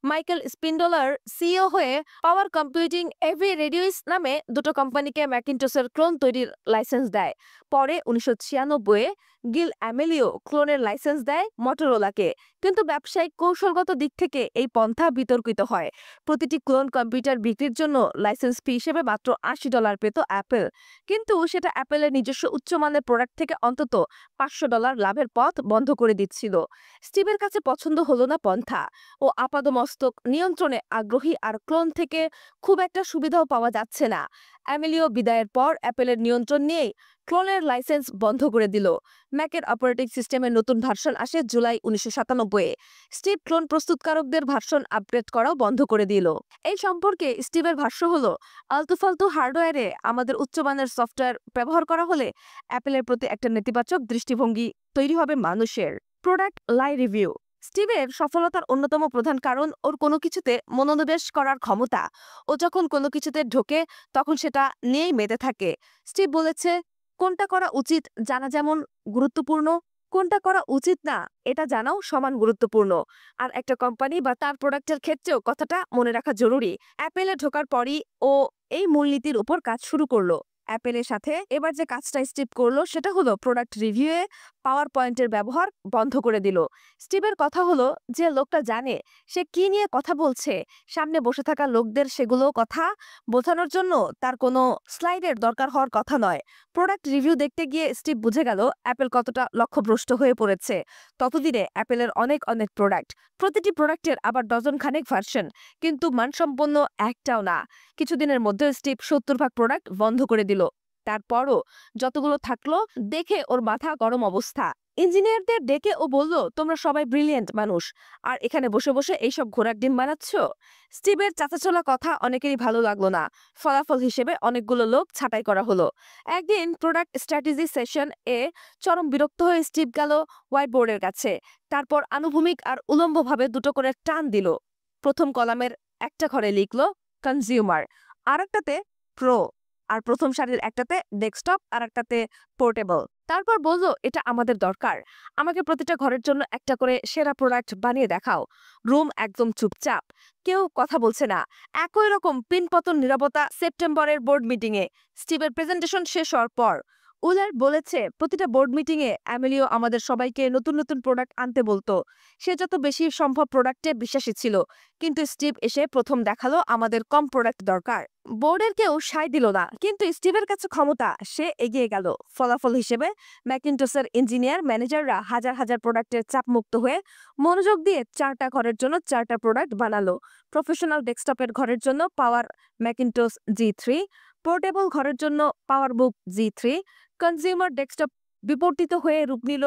মাইকেল স্পিন্ডলার সিইও হয়ে পাওয়ার কম্পিউটিং, এভি রেডিওস নামে দুটো কোম্পানিকে ম্যাকিন্টসের ক্লোন তৈরির লাইসেন্স দেয়। পরে 1996-এ গিল অ্যামেলিও ক্লোনের লাইসেন্স দেয় মটোরোলাকে, কিন্তু ব্যবসায়িক কৌশলগত দিক থেকে এই পন্থা বিতর্কিত হয়। প্রতিটি ক্লোন কম্পিউটার বিক্রির জন্য লাইসেন্স ফি হিসেবে মাত্র $80 পেত অ্যাপেল, কিন্তু সেটা অ্যাপেলের নিজস্ব উচ্চমানের প্রোডাক্ট থেকে অন্তত $500 লাভের পথ বন্ধ করে দিচ্ছিল। স্টিভের কাছে পছন্দ হলো না পন্থা। ও আপাদমস্তক নিয়ন্ত্রণে আগ্রহী, আর ক্লোন থেকে খুব একটা সুবিধাও পাওয়া যাচ্ছে না। অ্যামেলিও বিদায়ের পর অ্যাপেলের নিয়ন্ত্রণ নিয়েই ক্লোনের লাইসেন্স বন্ধ করে দিল। ম্যাকের অপারেটিং সিস্টেমের নতুন ভার্সন আসে জুলাই 1997-এ। স্টিভ ক্লোন প্রস্তুতকারকদের ভার্সন আপগ্রেড করাও বন্ধ করে দিল। এই সম্পর্কে স্টিভের ভাষ্য হলো, আলতুফালতু হার্ডওয়্যারে আমাদের উচ্চমানের সফটওয়্যার ব্যবহার করা হলে অ্যাপেলের প্রতি একটা নেতিবাচক দৃষ্টিভঙ্গি তৈরি হবে মানুষের। প্রোডাক্ট লাই রিভিউ। স্টিভের সফলতার অন্যতম প্রধান কারণ ওর কোনো কিছুতে মনোনিবেশ করার ক্ষমতা। ও যখন কোনো কিছুতে ঢোকে তখন সেটা নিয়েই মেতে থাকে। স্টিভ বলেছে, কোনটা করা উচিত জানা যেমন গুরুত্বপূর্ণ, কোনটা করা উচিত না এটা জানাও সমান গুরুত্বপূর্ণ। আর একটা কোম্পানি বা তার প্রোডাক্টের ক্ষেত্রেও কথাটা মনে রাখা জরুরি। অ্যাপেলে ঢোকার পরই ও এই মূলনীতির উপর কাজ শুরু করলো। অ্যাপেলের সাথে এবার যে কাজটা স্টিভ করলো সেটা হলো প্রোডাক্ট রিভিউয়ে পাওয়ার পয়েন্টের ব্যবহার বন্ধ করে দিল। স্টিভের কথা হলো, যে লোকটা জানে সে কি নিয়ে কথা বলছে, সামনে বসে থাকা লোকদের সেগুলো কথা বোঝানোর জন্য তার কোনো স্লাইডের দরকার হওয়ার কথা নয়। প্রোডাক্ট রিভিউ দেখতে গিয়ে স্টিভ বুঝে গেল অ্যাপেল কতটা লক্ষ্যভ্রষ্ট হয়ে পড়েছে। ততদিনে অ্যাপেলের অনেক অনেক প্রোডাক্ট, প্রতিটি প্রোডাক্টের আবার ডজন খানেক ভার্সন, কিন্তু মানসম্পন্ন একটাও না। কিছুদিনের মধ্যে স্টিভ 70 ভাগ প্রোডাক্ট বন্ধ করে দিল। তারপরও যতগুলো থাকলো দেখে ওর মাথা গরম অবস্থা। ইঞ্জিনিয়ারদের ডেকে ও বলল, তোমরা সবাই ব্রিলিয়েন্ট মানুষ, আর এখানে বসে বসে এইসব ঘোড়ার ডিম বানাচ্ছ। স্টিভের চাচাচোলা কথা অনেকেরই ভালো লাগলো না। ফলাফল হিসেবে অনেকগুলো লোক ছাঁটাই করা হলো। একদিন প্রোডাক্ট স্ট্র্যাটেজি সেশন এ চরম বিরক্ত হয়ে স্টিভ গেল হোয়াইট বোর্ডের কাছে। তারপর আনুভূমিক আর উলম্বভাবে দুটো করে টান দিল। প্রথম কলামের একটা ঘরে লিখলো কনজিউমার, আর একটাতে প্রো, আর প্রথম সারির একটাতে ডেস্কটপ আর একটাতে পোর্টেবল। তারপর বলল, এটা আমাদের দরকার। আমাকে প্রতিটা ঘরের জন্য একটা করে সেরা প্রোডাক্ট বানিয়ে দেখাও। রুম একদম চুপচাপ, কেউ কথা বলছে না। একই রকম পিনপতন নীরবতা সেপ্টেম্বরের বোর্ড মিটিংয়ে। স্টিভের প্রেজেন্টেশন শেষ হওয়ার পর উলার বলেছে, প্রতিটা বোর্ড মিটিংয়ে অ্যামেলিও আমাদের সবাইকে নতুন নতুন প্রোডাক্ট আনতে বলতো। সে যত বেশি সম্ভব প্রোডাক্টে বিশ্বাসী ছিল, কিন্তু স্টিভ এসে প্রথম দেখালো আমাদের কম প্রোডাক্ট দরকার। বোর্ডের কেউ সায় দিল না, কিন্তু স্টিভের কাছে ক্ষমতা, সে এগিয়ে গেল। ফলাফল হিসেবে ম্যাকিনটসের ইঞ্জিনিয়ার ম্যানেজাররা হাজার হাজার প্রোডাক্টের চাপমুক্ত হয়ে মনোযোগ দিয়ে 4টা ঘরের জন্য 4টা প্রোডাক্ট বানালো। প্রফেশনাল ডেস্কটপের ঘরের জন্য পাওয়ার ম্যাকিনটস G3, পোর্টেবল ঘরের জন্য পাওয়ার বুক G3, কনজিউমার ডেস্কটপ বিবর্তিত হয়ে রূপ নিল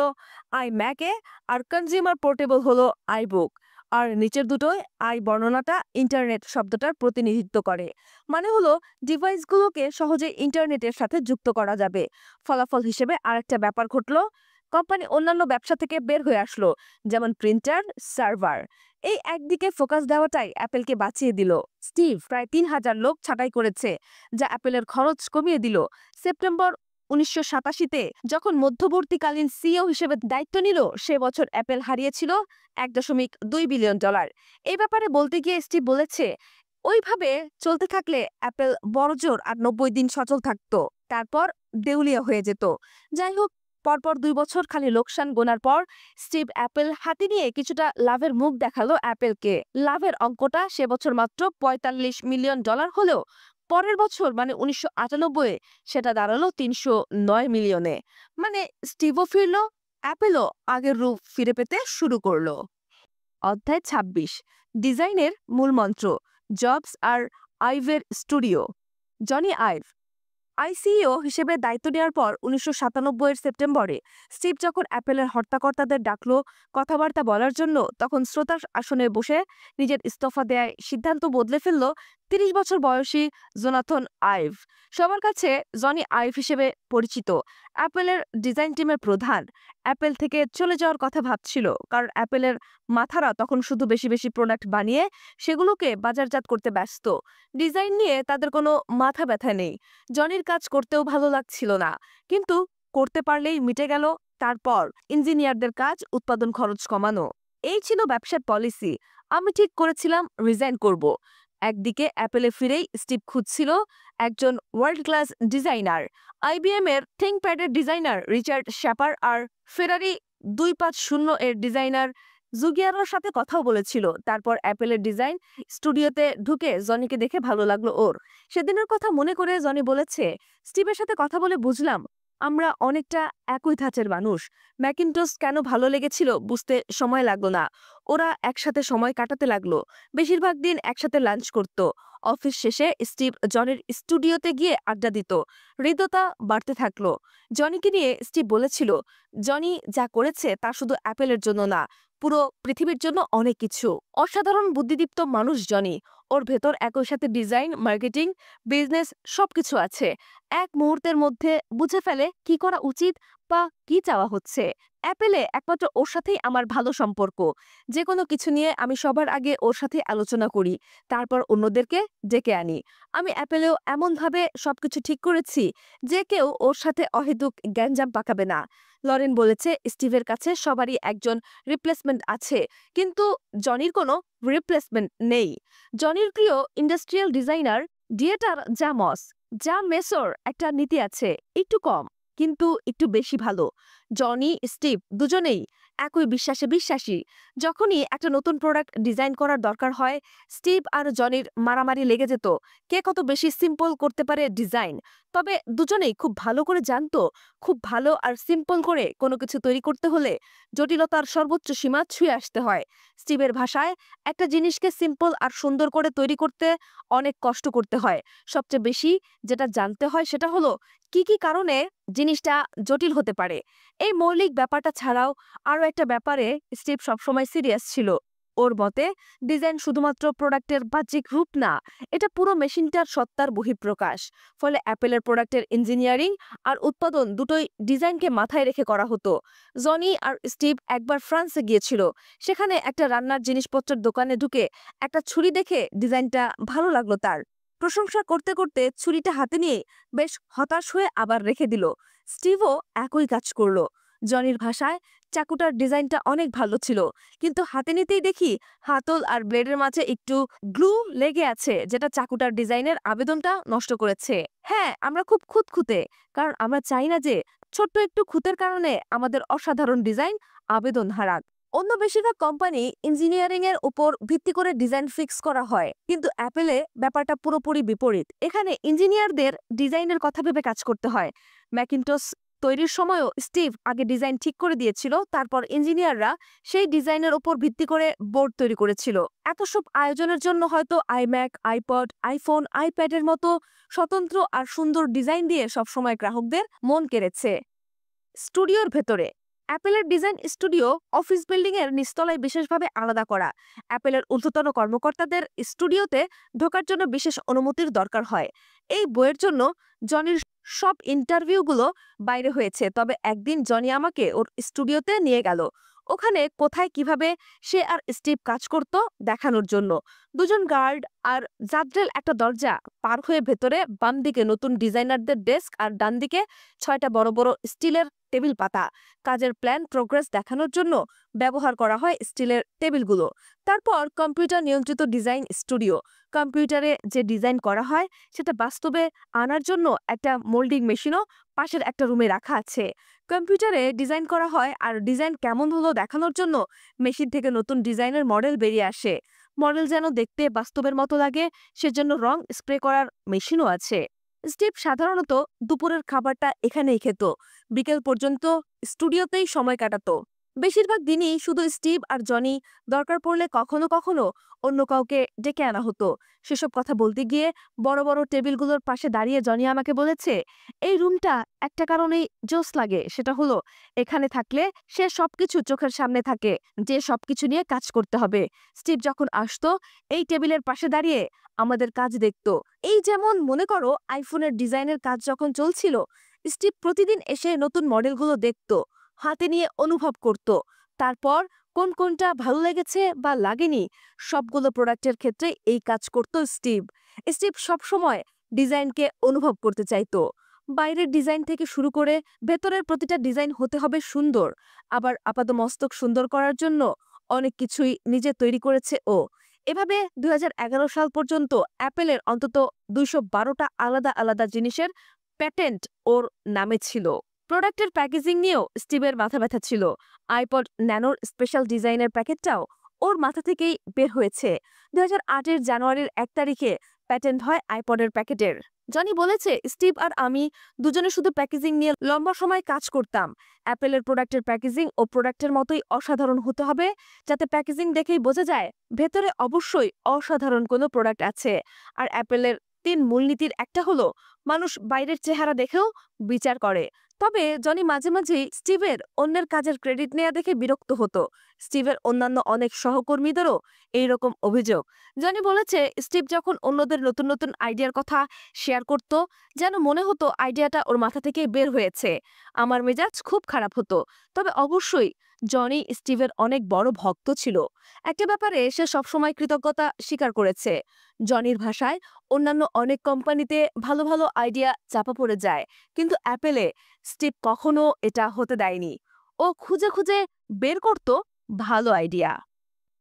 iMac-এ, আর কনজিউমার পোর্টেবল হলো iBook। আর নিচের দুটোয় আই বর্ণনাটা ইন্টারনেট শব্দটার প্রতিনিধিত্ব করে, মানে হলো ডিভাইসগুলোকে সহজে ইন্টারনেটের সাথে যুক্ত করা যাবে। ফলাফল হিসেবে আরেকটা ব্যাপার ঘটলো, কোম্পানি অন্যান্য ব্যবসা থেকে বের হয়ে আসলো, যেমন প্রিন্টার, সার্ভার। এই একদিকে ফোকাস দেওয়াটাই অ্যাপেলকে বাঁচিয়ে দিল। স্টিভ প্রায় 3000 লোক ছাঁটাই করেছে, যা অ্যাপেলের খরচ কমিয়ে দিল। সেপ্টেম্বর 1987-তে যখন মধ্যবর্তীকালীন সিইও হিসেবে দায়িত্ব নিল, সে বছর অ্যাপেল হারিয়েছিল $1.2 বিলিয়ন। এই ব্যাপারে বলতে গিয়ে স্টিভ বলেছে, ওইভাবে চলতে থাকলে অ্যাপেল বড়জোর আর 90 দিন সচল থাকতো, তারপর দেউলিয়া হয়ে যেত। যাই হোক, পরপর 2 বছর খালি লোকসান গোনার পর স্টিভ অ্যাপেল হাতে নিয়ে কিছুটা লাভের মুখ দেখালো অ্যাপেলকে। লাভের অঙ্কটা সে বছর মাত্র $45 মিলিয়ন হলেও পরের বছর মানে 1998-এ সেটা দাঁড়ালো 309 মিলিয়নে। মানে স্টিভও ফিরল, অ্যাপেলও আগের রূপ ফিরে পেতে শুরু করলো। অধ্যায় 26, ডিজাইনের মূলমন্ত্র, জবস আর আইভের স্টুডিও। জনি আইভ আইসিইও হিসেবে দায়িত্ব নেওয়ার পর 1997-এর সেপ্টেম্বরে স্টিভ যখন অ্যাপেলের হর্তাকর্তাদের ডাকলো কথাবার্তা বলার জন্য, তখন শ্রোতার আসনে বসে নিজের ইস্তফা দেয়ার সিদ্ধান্ত বদলে ফেলল 30 বছর বয়সী জোনাথন আইভ। সবার কাছে জনি আইভ হিসেবে পরিচিত, অ্যাপেলের ডিজাইন টিমের প্রধান। অ্যাপেল থেকে চলে যাওয়ার কথা ভাবছিল, কারণ অ্যাপেলের মাথারা তখন শুধু বেশি বেশি প্রোডাক্ট বানিয়ে সেগুলোকে বাজারজাত করতে ব্যস্ত। ডিজাইন নিয়ে তাদের কোনো মাথা ব্যথা নেই। জনির কাজ করতেও ভালো লাগছিল না, কিন্তু করতে পারলেই মিটে গেল। তারপর ইঞ্জিনিয়ারদের কাজ উৎপাদন খরচ কমানো, এই ছিল ব্যবসার পলিসি। আমি ঠিক করেছিলাম রিজাইন করব, একদিকে অ্যাপেলে ফিরেই স্টিভ খুঁজছিল একজন ওয়ার্ল্ড ক্লাস ডিজাইনার। আইবিএম এর থিংকপ্যাডের ডিজাইনার রিচার্ড শ্যাপার আর ফেরারি 250 এর ডিজাইনার জুগিয়ারোর সাথে কথাও বলেছিল। তারপর অ্যাপেলের ডিজাইন স্টুডিওতে ঢুকে জনিকে দেখে ভালো লাগলো ওর। সেদিনের কথা মনে করে জনি বলেছে, স্টিভের সাথে কথা বলে বুঝলাম আমরা অনেকটা একই ধাঁচের মানুষ। ম্যাকিনটস কেন ভালো লেগেছিল বুঝতে সময় লাগলো না। ওরা একসাথে সময় কাটাতে লাগলো, বেশিরভাগ দিন একসাথে লাঞ্চ করত। অফিস শেষে স্টিভ জনির স্টুডিওতে গিয়ে আড্ডা দিত। হৃদ্যতা বাড়তে থাকলো। জনিকে নিয়ে স্টিভ বলেছিল, জনি যা করেছে তা শুধু অ্যাপেলের জন্য না, পুরো পৃথিবীর জন্য অনেক কিছু। অসাধারণ বুদ্ধিদীপ্ত মানুষ জনি। ওর ভেতর একই সাথে ডিজাইন, মার্কেটিং, বিজনেস সবকিছু আছে। এক মুহূর্তের মধ্যে বুঝে ফেলে কি করা উচিত বা কি চাওয়া হচ্ছে। অ্যাপেলে একমাত্র ওর সাথেই আমার ভালো সম্পর্ক। যে কোনো কিছু নিয়ে আমি সবার আগে ওর সাথে আলোচনা করি, তারপর অন্যদেরকে ডেকে আনি। আমি অ্যাপেলেও এমনভাবে সবকিছু ঠিক করেছি যে কেউ ওর সাথে অহেতুক গ্যাঞ্জাম পাকাবে না। লরেন বলেছে, স্টিভের কাছে সবারই একজন রিপ্লেসমেন্ট আছে, কিন্তু জনির কোনো রিপ্লেসমেন্ট নেই। জনির প্রিয় ইন্ডাস্ট্রিয়াল ডিজাইনার ডিয়েটার যা মেসর একটা নীতি আছে, একটু কম কিন্তু একটু বেশি ভালো। জনি স্টিভ দুজনেই একই বিশ্বাসে বিশ্বাসী। যখনই একটা নতুন প্রোডাক্ট ডিজাইন করার দরকার হয়, স্টিভ আর জনির মারামারি লেগে যেত কে কত বেশি সিম্পল করতে পারে ডিজাইন। তবে দুজনেই খুব ভালো করে জানতো, খুব ভালো আর সিম্পল করে কোনো কিছু তৈরি করতে হলে জটিলতার সর্বোচ্চ সীমা ছুঁয়ে আসতে হয়। স্টিভের ভাষায়, একটা জিনিসকে সিম্পল আর সুন্দর করে তৈরি করতে অনেক কষ্ট করতে হয়। সবচেয়ে বেশি যেটা জানতে হয় সেটা হলো কি কি কারণে জিনিসটা জটিল হতে পারে। এই মৌলিক ব্যাপারটা ছাড়াও আরও একটা ব্যাপারে স্টিভ সবসময় সিরিয়াস ছিল। ওর মতে ডিজাইন শুধুমাত্র প্রোডাক্টের বাহ্যিক রূপ না, এটা পুরো মেশিনটার সত্তার বহিঃপ্রকাশ। ফলে অ্যাপেলের প্রোডাক্টের ইঞ্জিনিয়ারিং আর উৎপাদন দুটোই ডিজাইনকে মাথায় রেখে করা হতো। জনি আর স্টিভ একবার ফ্রান্সে গিয়েছিল। সেখানে একটা রান্নার জিনিসপত্রের দোকানে ঢুকে একটা ছুরি দেখে ডিজাইনটা ভালো লাগলো তার। প্রশংসা করতে করতে ছুরিটা হাতে নিয়ে বেশ হতাশ হয়ে আবার রেখে দিল। স্টিভও একই কাজ করলো। জনির ভাষায়, চাকুটার ডিজাইনটা অনেক ভালো ছিল, কিন্তু হাতে নিতেই দেখি হাতল আর ব্লেডের মাঝে একটু গ্লু লেগে আছে, যেটা চাকুটার ডিজাইনের আবেদনটা নষ্ট করেছে। হ্যাঁ, আমরা খুব খুঁতখুঁতে, কারণ আমরা চাই না যে ছোট্ট একটু খুঁতের কারণে আমাদের অসাধারণ ডিজাইন আবেদন হারাক। অন্য বেশিরভাগ কোম্পানি ইঞ্জিনিয়ারিং এর উপর ভিত্তি করে ডিজাইন ফিক্স করা হয়, কিন্তু অ্যাপেলে ব্যাপারটা পুরোপুরি বিপরীত। এখানে ইঞ্জিনিয়ারদের ডিজাইনের কথা ভেবে কাজ করতে হয়। ম্যাকিনটস তৈরির সময়ও স্টিভ আগে ডিজাইন ঠিক করে দিয়েছিল, তারপর ইঞ্জিনিয়াররা সেই ডিজাইনের উপর ভিত্তি করে বোর্ড তৈরি করেছিল। এত সব আয়োজনের জন্য হয়তো আইম্যাক, আইপড, আইফোন, আইপ্যাডের মতো স্বতন্ত্র আর সুন্দর ডিজাইন দিয়ে সবসময় গ্রাহকদের মন কেড়েছে। স্টুডিওর ভেতরে অ্যাপেলের ডিজাইন স্টুডিও অফিস বিল্ডিং এর নিচতলায় বিশেষভাবে আলাদা করা। অ্যাপেলের ঊর্ধ্বতন কর্মকর্তাদের স্টুডিওতে ঢোকার জন্য বিশেষ অনুমতির দরকার হয়। এই বইয়ের জন্য জনির সব ইন্টারভিউগুলো বাইরে হয়েছে, তবে একদিন জনি আমাকে ওর স্টুডিওতে নিয়ে গেল, ওখানে কোথায় কিভাবে সে আর স্টিভ কাজ করত দেখানোর জন্য। দুজন গার্ড আর জাদ্রেল একটা দরজা পার হয়ে ভেতরে বাম দিকে নতুন ডিজাইনারদের ডেস্ক আর ডান দিকে 6টা বড় বড় স্টিলের টেবিল পাতা। কাজের প্ল্যান প্রোগ্রেস দেখানোর জন্য ব্যবহার করা হয় স্টিলের টেবিলগুলো। তারপর কম্পিউটার নিয়ন্ত্রিত ডিজাইন স্টুডিও। কম্পিউটারে যে ডিজাইন করা হয় সেটা বাস্তবে আনার জন্য একটা মোল্ডিং মেশিনও পাশের একটা রুমে রাখা আছে। কম্পিউটারে ডিজাইন করা হয় আর ডিজাইন কেমন হলো দেখানোর জন্য মেশিন থেকে নতুন ডিজাইনের মডেল বেরিয়ে আসে। মডেল যেন দেখতে বাস্তবের মতো লাগে সেজন্য রং স্প্রে করার মেশিনও আছে। স্টিভ সাধারণত দুপুরের খাবারটা এখানেই খেত, বিকেল পর্যন্ত স্টুডিওতেই সময় কাটাতো। বেশিরভাগ দিনই শুধু স্টিভ আর জনি, দরকার পড়লে কখনো কখনো অন্য কাউকে ডেকে আনা হতো। সেসব কথা বলতে গিয়ে বড় বড় টেবিলগুলোর পাশে দাঁড়িয়ে জনি আমাকে বলেছে, এই রুমটা একটা কারণেই জোস লাগে, সেটা হলো এখানে থাকলে সে সবকিছু চোখের সামনে থাকে, যে সবকিছু নিয়ে কাজ করতে হবে। স্টিভ যখন আসতো এই টেবিলের পাশে দাঁড়িয়ে আমাদের কাজ দেখতো। এই যেমন মনে করো আইফোনের ডিজাইনের কাজ যখন চলছিল, স্টিভ প্রতিদিন এসে নতুন মডেলগুলো দেখতো, হাতে নিয়ে অনুভব করত। তারপর কোনটা ভালো লেগেছে বা লাগেনি সবগুলো প্রোডাক্টের ক্ষেত্রে এই কাজ করত স্টিভ। স্টিভ সবসময় ডিজাইনকে অনুভব করতে চাইতো। বাইরের ডিজাইন থেকে শুরু করে ভেতরের প্রতিটা ডিজাইন হতে হবে সুন্দর। আবার আপাতমস্তক সুন্দর করার জন্য অনেক কিছুই নিজে তৈরি করেছে ও। এভাবে 2011 সাল পর্যন্ত অ্যাপেলের অন্তত 212টা আলাদা আলাদা জিনিসের প্যাটেন্ট ওর নামে ছিল। প্রোডাক্টের প্যাকেজিং নিয়েও স্টিভের মাথা ব্যথা ছিল। আইপড ন্যানোর স্পেশাল ডিজাইনের প্যাকেটটাও ওর মাথা থেকেই বের হয়েছে। 2008 জানুয়ারির 1 তারিখে প্যাটেন্ট হয় আইপডের প্যাকেটের। জনি বলেছে, স্টিভ আর আমি দুজনে শুধু প্যাকেজিং নিয়ে লম্বা সময় কাজ করতাম। অ্যাপেলের প্রোডাক্টের প্যাকেজিং ও প্রোডাক্টের মতোই অসাধারণ হতে হবে, যাতে প্যাকেজিং দেখেই বোঝা যায় ভেতরে অবশ্যই অসাধারণ কোনো প্রোডাক্ট আছে। আর অ্যাপেলের 3 মূলনীতির একটা হলো মানুষ বাইরের চেহারা দেখেও বিচার করে। তবে জনি মাঝে মাঝেই স্টিভের অন্যের কাজের ক্রেডিট নেওয়া দেখে বিরক্ত হতো। স্টিভের অন্যান্য অনেক সহকর্মীদেরও এইরকম অভিযোগ। জনি বলেছে, স্টিভ যখন অন্যদের নতুন নতুন আইডিয়ার কথা শেয়ার করত, যেন মনে হতো আইডিয়াটা ওর মাথা থেকে বের হয়েছে। আমার মেজাজ খুব খারাপ হতো। তবে অবশ্যই জনি স্টিভের অনেক বড় ভক্ত ছিল। একটা ব্যাপারে সে সবসময় কৃতজ্ঞতা স্বীকার করেছে। জনির ভাষায়, অন্যান্য অনেক কোম্পানিতে ভালো ভালো আইডিয়া চাপা পড়ে যায়, কিন্তু অ্যাপেলে স্টিভ কখনো এটা হতে দেয়নি। ও খুঁজে খুঁজে বের করত ভালো আইডিয়া।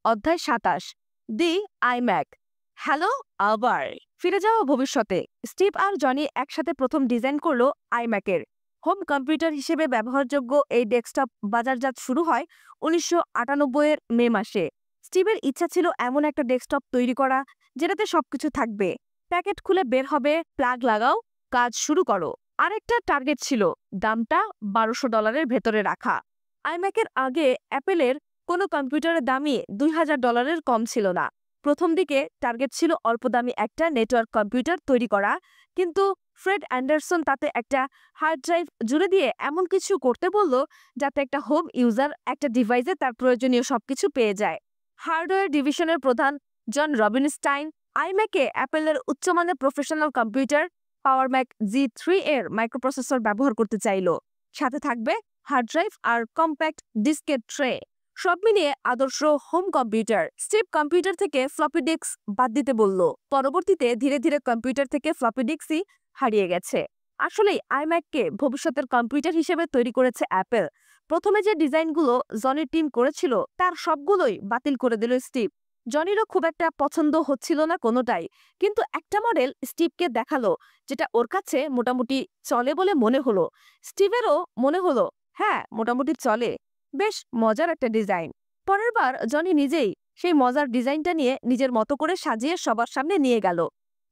অধ্যায় 27, দি আইম্যাক। হ্যালো আবার ফিরে যাওয়া ভবিষ্যতে। স্টিভ আর জনি একসাথে প্রথম ডিজাইন করলো আইম্যাকের। হোম কম্পিউটার হিসেবে ব্যবহারযোগ্য এই ডেস্কটপ বাজারজাত শুরু হয় 1998 মে মাসে। স্টিভের ইচ্ছা ছিল এমন একটা ডেস্কটপ তৈরি করা যেটাতে সবকিছু থাকবে। প্যাকেট খুলে বের হবে, প্লাগ লাগাও, কাজ শুরু করো। আরেকটা টার্গেট ছিল দামটা $1200 ভেতরে রাখা। আইম্যাকের আগে অ্যাপেলের কোনো কম্পিউটারের দামই $2000 কম ছিল না। প্রথম দিকে টার্গেট ছিল অল্প দামি একটা নেটওয়ার্ক কম্পিউটার তৈরি করা, কিন্তু ফ্রেড অ্যান্ডারসন তাতে একটা হার্ড ড্রাইভ জুড়ে দিয়ে এমন কিছু করতে বলল যাতে একটা হোম ইউজার একটা ডিভাইসে তার প্রয়োজনীয় সবকিছু পেয়ে যায়। হার্ডওয়্যার ডিভিশনের প্রধান জন রবিনস্টাইন আইম্যাকে অ্যাপেলের উচ্চমানের প্রফেশনাল কম্পিউটার পাওয়ার ম্যাক G3 এর মাইক্রোপ্রসেসর ব্যবহার করতে চাইল। সাথে থাকবে হার্ড ড্রাইভ আর কম্প্যাক্ট ডিস্কের ট্রে, সব মিলিয়ে আদর্শ হোম কম্পিউটার। স্টিভ কম্পিউটার থেকে ফ্লপি ডিস্ক বাদ দিতে বলল। পরবর্তীতে ধীরে ধীরে কম্পিউটার থেকে ফ্লপি ডিস্কই হারিয়ে গেছে। আসলেই আইম্যাককে ভবিষ্যতের কম্পিউটার হিসেবে তৈরি করেছে অ্যাপেল। প্রথমে যে ডিজাইনগুলো জনির টিম করেছিল তার সবগুলোই বাতিল করে দিল স্টিভ। জনিরও খুব একটা পছন্দ হচ্ছিল না কোনোটাই, কিন্তু একটা মডেল স্টিভকে দেখালো যেটা ওর কাছে মোটামুটি চলে বলে মনে হলো। স্টিভেরও মনে হলো, হ্যাঁ মোটামুটি চলে, বেশ মজার একটা ডিজাইন। পরের বার জনি নিজেই সেই মজার ডিজাইনটা নিয়ে নিজের মতো করে সাজিয়ে সবার সামনে নিয়ে গেল।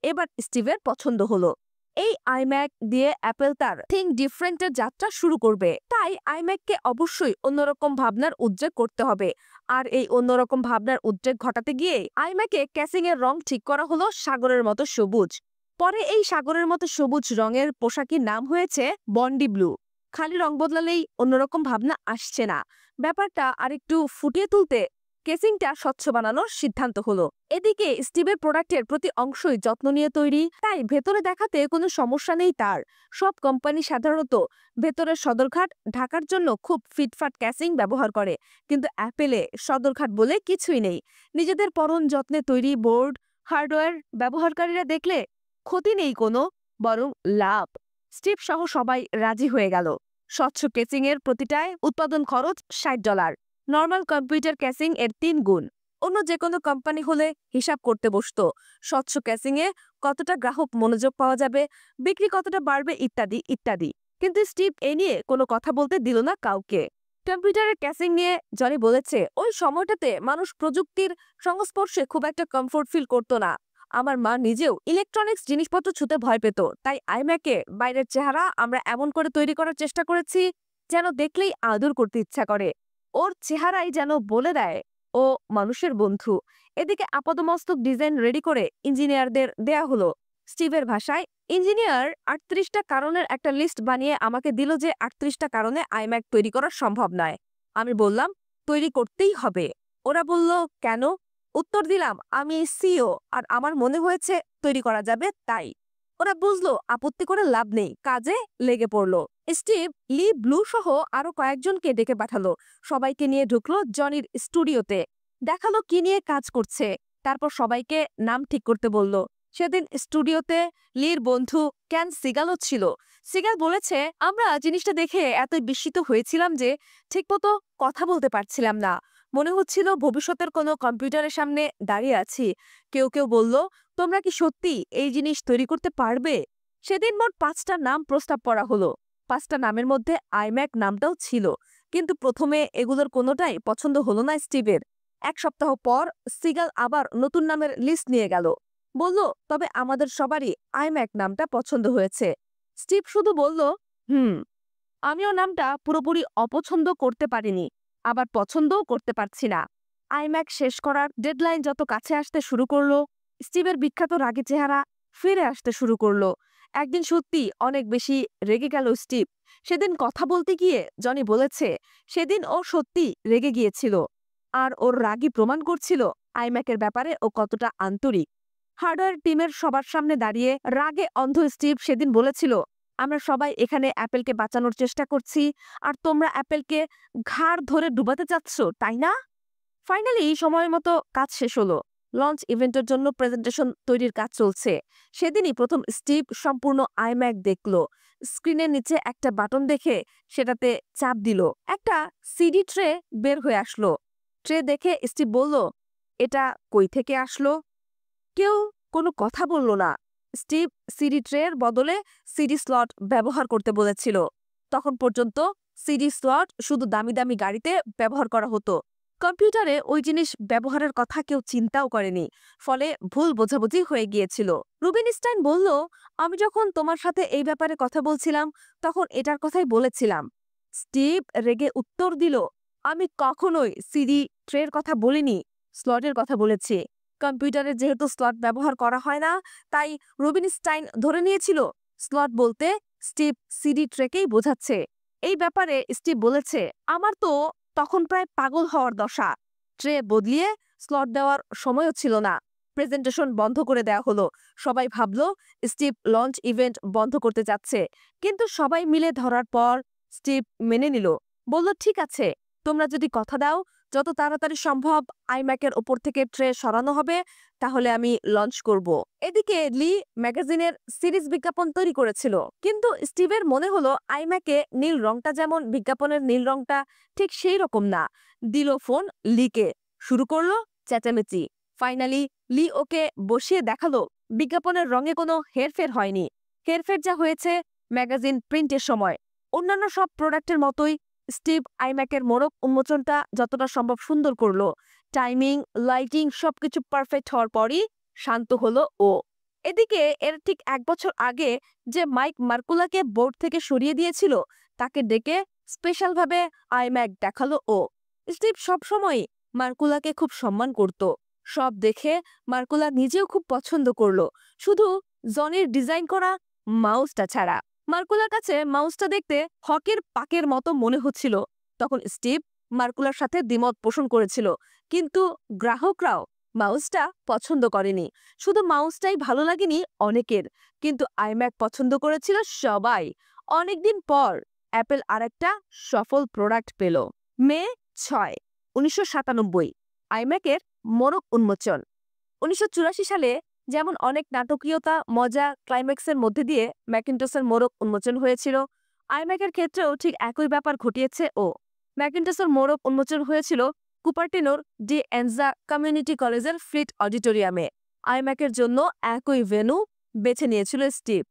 এবার স্টিভের পছন্দ হলো। এই আইম্যাক দিয়ে অ্যাপেল তার থিঙ্ক ডিফারেন্টের যাত্রা শুরু করবে। তাই আইম্যাককে অবশ্যই অন্যরকম ভাবনার উদ্রেক করতে হবে। আর এই অন্যরকম ভাবনার উদ্রেক ঘটাতে গিয়ে আইম্যাকে ক্যাসিং এর রং ঠিক করা হলো সাগরের মতো সবুজ। পরে এই সাগরের মতো সবুজ রঙের পোশাকের নাম হয়েছে বন্ডি ব্লু। খালি রং বদলালেই অন্যরকম ভাবনা আসছে না, ব্যাপারটা আরেকটু ফুটিয়ে তুলতে কেসিংটা স্বচ্ছ বানানোর সিদ্ধান্ত হলো। এদিকে স্টিভের প্রোডাক্টের প্রতি অংশই যত্ন নিয়ে তৈরি, তাই ভেতরে দেখাতে কোনো সমস্যা নেই তার। সব কোম্পানি সাধারণত ভেতরের সদরঘাট ঢাকার জন্য খুব ফিটফাট ক্যাসিং ব্যবহার করে, কিন্তু অ্যাপেলে সদরঘাট বলে কিছুই নেই। নিজেদের পরম যত্নে তৈরি বোর্ড হার্ডওয়্যার ব্যবহারকারীরা দেখলে ক্ষতি নেই কোনো, বরং লাভ। স্টিভ সহ সবাই রাজি হয়ে গেল। স্বচ্ছ কেসিং এর প্রতিটায় উৎপাদন খরচ $60, নর্মাল কম্পিউটার ক্যাসিং এর 3 গুণ। অন্য যে কোনো কোম্পানি হলে হিসাব করতে বসত, স্বচ্ছ ক্যাসিং এ কতটা গ্রাহক মনোযোগ পাওয়া যাবে, বিক্রি কতটা বাড়বে ইত্যাদি ইত্যাদি। কিন্তু স্টিভ এ নিয়ে কোনো কথা বলতে দিল না কাউকে। কম্পিউটারের ক্যাসিং নিয়ে জনি বলেছে, ওই সময়টাতে মানুষ প্রযুক্তির সংস্পর্শে খুব একটা কমফোর্ট ফিল করতো না। আমার মা নিজেও ইলেকট্রনিক্স জিনিসপত্র ছুঁতে ভয় পেত। তাই আইম্যাকে বাইরের চেহারা আমরা এমন করে তৈরি করার চেষ্টা করেছি যেন দেখলেই আদর করতে ইচ্ছা করে। ওর চেহারাই যেন বলে দেয় ও মানুষের বন্ধু। এদিকে আপাদমস্তক ডিজাইন রেডি করে ইঞ্জিনিয়ারদের দেয়া হলো। স্টিভের ভাষায়, ইঞ্জিনিয়ার 38টা কারণের একটা লিস্ট বানিয়ে আমাকে দিল যে 38টা কারণে আইম্যাক তৈরি করা সম্ভব নয়। আমি বললাম তৈরি করতেই হবে। ওরা বলল কেন? উত্তর দিলাম, আমি সিও আর আমার মনে হয়েছে তৈরি করা যাবে তাই। ওরা বুঝলো আপত্তি করে লাভ নেই, কাজে লেগে পড়লো। স্টিভ লি ব্লু সহ আরো কয়েকজনকে ডেকে পাঠালো। সবাইকে নিয়ে ঢুকলো জনির স্টুডিওতে, দেখালো কি নিয়ে কাজ করছে, তারপর সবাইকে নাম ঠিক করতে বলল। সেদিন স্টুডিওতে লির বন্ধু ক্যান সিগালও ছিল। সিগাল বলেছে, আমরা জিনিসটা দেখে এত বিস্মিত হয়েছিলাম যে ঠিকমতো কথা বলতে পারছিলাম না। মনে হচ্ছিল ভবিষ্যতের কোনো কম্পিউটারের সামনে দাঁড়িয়ে আছি। কেউ কেউ বলল, তোমরা কি সত্যি এই জিনিস তৈরি করতে পারবে? সেদিন মোট 5টা নাম প্রস্তাব করা হলো। 5টা নামের মধ্যে আইম্যাক নামটাও ছিল, কিন্তু প্রথমে এগুলোর কোনোটাই পছন্দ হলো না স্টিভের। 1 সপ্তাহ পর সিগাল আবার নতুন নামের লিস্ট নিয়ে গেল। বলল, তবে আমাদের সবারই আইম্যাক নামটা পছন্দ হয়েছে। স্টিভ শুধু বলল, হুম। আমিও নামটা পুরোপুরি অপছন্দ করতে পারিনি, আবার পছন্দও করতে পারছি না। আইম্যাক শেষ করার ডেডলাইন যত কাছে আসতে শুরু করলো, স্টিভের বিখ্যাত রাগী চেহারা ফিরে আসতে শুরু করলো। একদিন সত্যি অনেক বেশি রেগে গেল স্টিভ। সেদিন কথা বলতে গিয়ে জনি বলেছে, সেদিন ও সত্যি রেগে গিয়েছিল, আর ওর রাগই প্রমাণ করছিল আইম্যাকের ব্যাপারে ও কতটা আন্তরিক। হার্ডওয়্যার টিমের সবার সামনে দাঁড়িয়ে রাগে অন্ধ স্টিভ সেদিন বলেছিল, আমরা সবাই এখানে অ্যাপেলকে বাঁচানোর চেষ্টা করছি, আর তোমরা অ্যাপেলকে ঘাড় ধরে ডুবাতে চাচ্ছ, তাই না? ফাইনালি সময় মতো কাজ শেষ হলো। লঞ্চ ইভেন্টের জন্য প্রেজেন্টেশন তৈরির কাজ চলছে। সেদিনই প্রথম স্টিভ সম্পূর্ণ আইম্যাক দেখল। স্ক্রিনের নিচে একটা বাটন দেখে সেটাতে চাপ দিল। একটা সিডি ট্রে বের হয়ে আসলো। ট্রে দেখে স্টিভ বলল, এটা কই থেকে আসলো? কেউ কোনো কথা বলল না। স্টিভ সিডি ট্রের বদলে সিডি স্লট ব্যবহার করতে বলেছিল। তখন পর্যন্ত সিডি স্লট শুধু দামি দামি গাড়িতে ব্যবহার করা হতো। কম্পিউটারে ওই জিনিস ব্যবহারের কথা কেউ চিন্তাও করেনি, ফলে ভুল বোঝাবুঝি হয়ে গিয়েছিল। রুবিনস্টাইন বলল, আমি যখন তোমার সাথে এই ব্যাপারে কথা বলছিলাম তখন এটার কথাই বলেছিলাম। স্টিভ রেগে উত্তর দিল, আমি কখনোই সিডি ট্রের কথা বলিনি, স্লটের কথা বলেছি। কম্পিউটারে যেহেতু স্লট ব্যবহার করা হয় না, তাই রুবিনস্টাইন ধরে নিয়েছিল স্লট বলতে স্টিভ সিডি ট্রেকেই বোঝাচ্ছে। এই ব্যাপারে স্টিভ বলেছে, আমার তো তখন প্রায় পাগল হওয়ার দশা। ট্রে বদলিয়ে স্লট দেওয়ার সময়ও ছিল না। প্রেজেন্টেশন বন্ধ করে দেওয়া হলো। সবাই ভাবল স্টিভ লঞ্চ ইভেন্ট বন্ধ করতে যাচ্ছে, কিন্তু সবাই মিলে ধরার পর স্টিভ মেনে নিল। বলল, ঠিক আছে, তোমরা যদি কথা দাও যত তাড়াতাড়ি সম্ভব আইম্যাকের ওপর থেকে ট্রে সরানো হবে, তাহলে আমি লঞ্চ করব। এদিকে লি ম্যাগাজিনের সিরিজ বিজ্ঞাপন তৈরি করেছিল, কিন্তু স্টিভের মনে হলো আইম্যাকে নীল রংটা যেমন বিজ্ঞাপনের নীল রংটা ঠিক সেই রকম না। দিল ফোন লিকে, শুরু করলো চেঁচামেচি। ফাইনালি লি ওকে বসিয়ে দেখালো বিজ্ঞাপনের রঙে কোনো হেরফের হয়নি। হেরফের যা হয়েছে ম্যাগাজিন প্রিন্টের সময়। অন্যান্য সব প্রোডাক্টের মতোই স্টিভ আইম্যাকের মোড়ক উন্মোচনটা যতটা সম্ভব সুন্দর করলো। টাইমিং, লাইটিং সবকিছু পারফেক্ট হওয়ার পরই শান্ত হলো ও। এদিকে এর ঠিক 1 বছর আগে যে মাইক মার্কুলাকে বোর্ড থেকে সরিয়ে দিয়েছিল, তাকে ডেকে স্পেশালভাবে আইম্যাক দেখালো ও। স্টিভ সবসময় মার্কুলাকে খুব সম্মান করত। সব দেখে মার্কুলা নিজেও খুব পছন্দ করলো, শুধু জনির ডিজাইন করা মাউসটা ছাড়া। মার্কুলার কাছে মাউসটা দেখতে হকের পাকের মতো মনে হচ্ছিল। তখন স্টিভ মার্কুলার সাথে দ্বিমত পোষণ করেছিল, কিন্তু গ্রাহকরাও মাউসটা পছন্দ করেনি। শুধু মাউসটাই ভালো লাগেনি অনেকের, কিন্তু আইম্যাক পছন্দ করেছিল সবাই। অনেকদিন পর অ্যাপেল আরেকটা সফল প্রোডাক্ট পেল। মে 6, 1997 আইম্যাকের মোড়ক উন্মোচন। 1984 সালে যেমন অনেক নাটকীয়তা, মজা, ক্লাইম্যাক্সের মধ্যে দিয়ে ম্যাকিন্টসের মোড়ক উন্মোচন হয়েছিল, আইম্যাকের ক্ষেত্রেও ঠিক একই ব্যাপার ঘটিয়েছে ও। ম্যাকিন্টসের মোড়ক উন্মোচন হয়েছিল কুপারটিনোর ডি এনজা কমিউনিটি কলেজের ফ্লিট অডিটোরিয়ামে। আইম্যাকের জন্য একই ভেন্যু বেছে নিয়েছিল স্টিভ।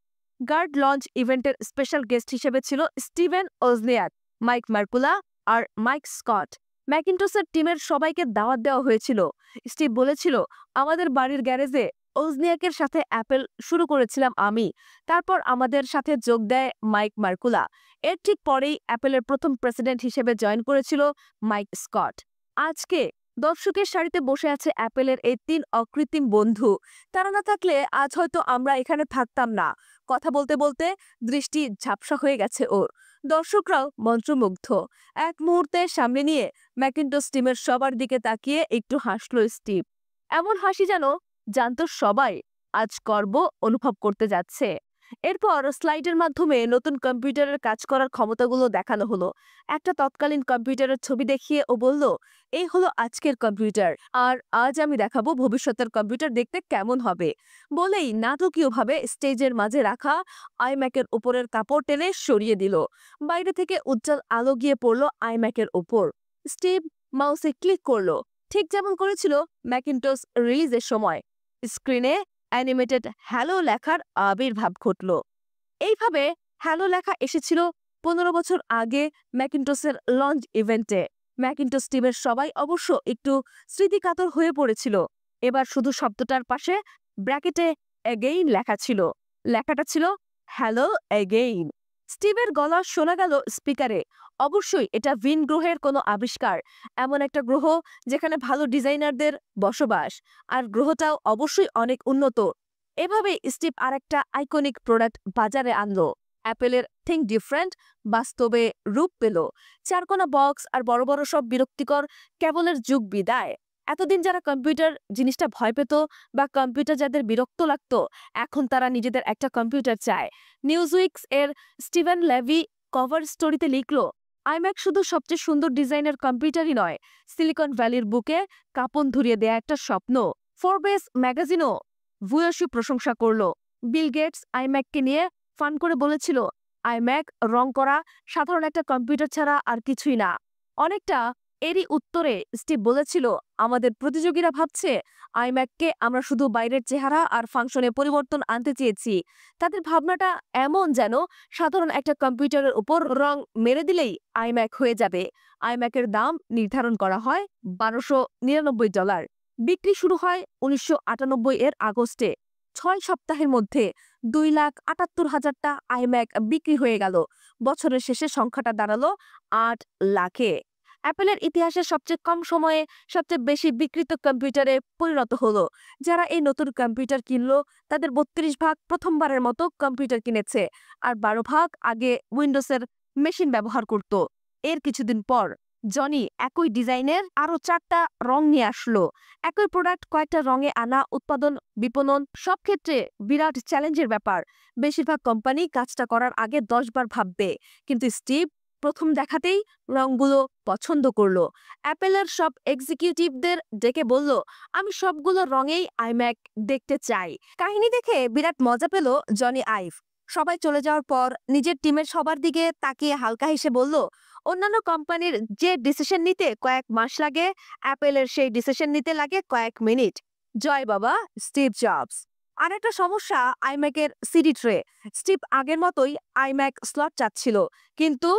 গার্ড লঞ্চ ইভেন্টের স্পেশাল গেস্ট হিসেবে ছিল স্টিভেন ওজনিয়াক, মাইক মার্কুলা আর মাইক স্কট। ম্যাকিন্টসের টিমের সবাইকে দাওয়াত দেওয়া হয়েছিল। স্টিভ বলেছিল, আমাদের বাড়ির গ্যারেজে ওজনিয়াকের সাথে অ্যাপেল শুরু করেছিলাম আমি, তারপর আমাদের সাথে যোগ দেয় মাইক মার্কুলা। এর ঠিক পরেই অ্যাপেলের প্রথম প্রেসিডেন্ট হিসেবে জয়েন করেছিল মাইক স্কট। আজকে দর্শকের সারিতে বসে আছে অ্যাপেলের এই 3 অকৃত্রিম বন্ধু। তারা না থাকলে আজ হয়তো আমরা এখানে থাকতাম না। কথা বলতে বলতে দৃষ্টি ঝাপসা হয়ে গেছে ওর। দর্শকরাও মন্ত্রমুগ্ধ। এক মুহূর্তে সামনে নিয়ে ম্যাকিন্টস টিমের সবার দিকে তাকিয়ে একটু হাসল স্টিভ। এমন হাসি যেন জানতো সবাই আজ গর্ব অনুভব করতে যাচ্ছে। এরপর স্লাইডের মাধ্যমে নতুন কম্পিউটারের কাজ করার ক্ষমতাগুলো দেখানো হলো। একটা তৎকালীন কম্পিউটারের ছবি দেখিয়ে ও বলল, এই হলো আজকের কম্পিউটার, আর আজ আমি দেখাবো ভবিষ্যতের কম্পিউটার দেখতে কেমন হবে। বলেই নাটকীয়ভাবে স্টেজের মাঝে রাখা আইম্যাকের উপরের কাপড় টেনে সরিয়ে দিল। বাইরে থেকে উজ্জ্বল আলো গিয়ে পড়ল আইম্যাকের উপর। স্টিভ মাউসে ক্লিক করলো, ঠিক যেমন করেছিল ম্যাকিনটস রিলিজের সময়। স্ক্রিনে অ্যানিমেটেড হ্যালো লেখার আবির্ভাব ঘটল। এইভাবে হ্যালো লেখা এসেছিল 15 বছর আগে ম্যাকিনটসের লঞ্চ ইভেন্টে। ম্যাকিনটস টিমের সবাই অবশ্য একটু স্মৃতিকাতর হয়ে পড়েছিল। এবার শুধু শব্দটার পাশে ব্র্যাকেটে এগেইন লেখা ছিল। লেখাটা ছিল হ্যালো এগেইন। স্টিভের গলা শোনা গেল স্পিকারে। অবশ্যই এটা ভিন গ্রহের কোনো আবিষ্কার, এমন একটা গ্রহ যেখানে ভালো ডিজাইনারদের বসবাস, আর গ্রহটাও অবশ্যই অনেক উন্নত। এভাবেই স্টিভ আরেকটা আইকনিক প্রোডাক্ট বাজারে আনলো। অ্যাপেলের থিঙ্ক ডিফারেন্ট বাস্তবে রূপ পেল। চারকোনা বক্স আর বড় বড় সব বিরক্তিকর কেবলের যুগ বিদায়। এতদিন যারা কম্পিউটার জিনিসটা ভয় পেত বা কম্পিউটার যাদের বিরক্ত লাগতো, এখন তারা নিজেদের একটা কম্পিউটার চায়। নিউজউইকস এর স্টিভেন লেভি কভার স্টোরিতে লিখলো, আইম্যাক শুধু সবচেয়ে সুন্দর ডিজাইনের কম্পিউটারই নয়, সিলিকন ভ্যালির বুকে কাঁপন ধরিয়ে দেয়া একটা স্বপ্ন। ফোরবেস ম্যাগাজিনও ভূয়সী প্রশংসা করলো। বিল গেটস আইম্যাককে নিয়ে ফান করে বলেছিল, আইম্যাক রং করা সাধারণ একটা কম্পিউটার ছাড়া আর কিছুই না। অনেকটা এরই উত্তরে স্টিভ বলেছিল, আমাদের প্রতিযোগীরা ভাবছে আইম্যাককে আমরা শুধু বাইরের চেহারা আর ফাংশনে পরিবর্তন আনতে চেয়েছি। তাদের ভাবনাটা এমন যেন সাধারণ একটা কম্পিউটারের উপর রং মেরে দিলেই আইম্যাক হয়ে যাবে। আইম্যাকের দাম নির্ধারণ করা হয় $1299। বিক্রি শুরু হয় 1998 এর আগস্টে। 6 সপ্তাহের মধ্যে 2,78,000টা আইম্যাক বিক্রি হয়ে গেল। বছরের শেষে সংখ্যাটা দাঁড়ালো 8 লাখে। অ্যাপেলের ইতিহাসে সবচেয়ে কম সময়ে সবচেয়ে বেশি বিক্রিত কম্পিউটারে পরিণত হলো। যারা এই নতুন কম্পিউটার কিনলো তাদের 32 ভাগ প্রথমবারের মতো কম্পিউটার কিনেছে, আর 12 ভাগ আগে উইন্ডোজের মেশিন ব্যবহার করত। এর কিছুদিন পর জনি একই ডিজাইনের আরো 4টা রং নিয়ে আসলো। একই প্রোডাক্ট কয়েকটা রঙে আনা, উৎপাদন, বিপণন সব ক্ষেত্রে বিরাট চ্যালেঞ্জের ব্যাপার। বেশিরভাগ কোম্পানি কাজটা করার আগে 10 বার ভাববে, কিন্তু স্টিভ প্রথম দেখাতেই রংগুলো পছন্দ করলো। অ্যাপেলের সব এক্সিকিউটিভদের ডেকে বলল, আমি সবগুলো রঙেই আইম্যাক দেখতে চাই। কাহিনী দেখে বিরাট মজা পেল জনি আইভ। সবাই চলে যাওয়ার পর নিজের টিমের সবার দিকে তাকিয়ে হালকা হেসে বলল, অন্যান্য কোম্পানির যে ডিসিশন নিতে কয়েক মাস লাগে, অ্যাপেলের সেই ডিসিশন নিতে লাগে কয়েক মিনিট। জয় বাবা স্টিভ জবস। আর একটা সমস্যা আইম্যাকের সিডি ট্রে। স্টিভ আগের মতোই আইম্যাক স্লট চাচ্ছিল, কিন্তু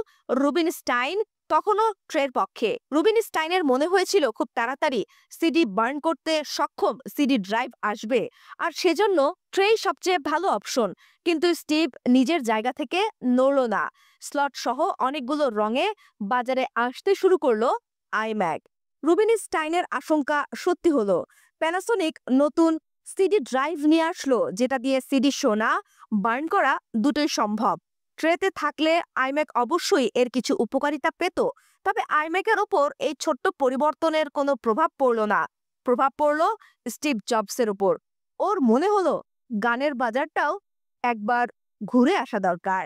রুবিন স্টাইন তখনও ট্রের পক্ষে। রুবিন স্টাইনের মনে হয়েছিল খুব তাড়াতাড়ি সিডি বার্ন করতে সক্ষম সিডি ড্রাইভ আসবে, আর সেজন্য ট্রেই সবচেয়ে ভালো অপশন। কিন্তু স্টিভ নিজের জায়গা থেকে নড়ল না। স্লট সহ অনেকগুলো রঙে বাজারে আসতে শুরু করলো আইম্যাক। রুবিন স্টাইনের আশঙ্কা সত্যি হলো। প্যানাসোনিক নতুন সিডি ড্রাইভ নিয়ে আসলো, যেটা দিয়ে সিডি শোনা, বার্ন করা দুটোই সম্ভব। ট্রেতে থাকলে আইম্যাক অবশ্যই এর কিছু উপকারিতা পেত, তবে আইম্যাকের ওপর এই ছোট্ট পরিবর্তনের কোনো প্রভাব পড়ল না। প্রভাব পড়ল স্টিভ জবসের ওপর। ওর মনে হলো গানের বাজারটাও একবার ঘুরে আসা দরকার।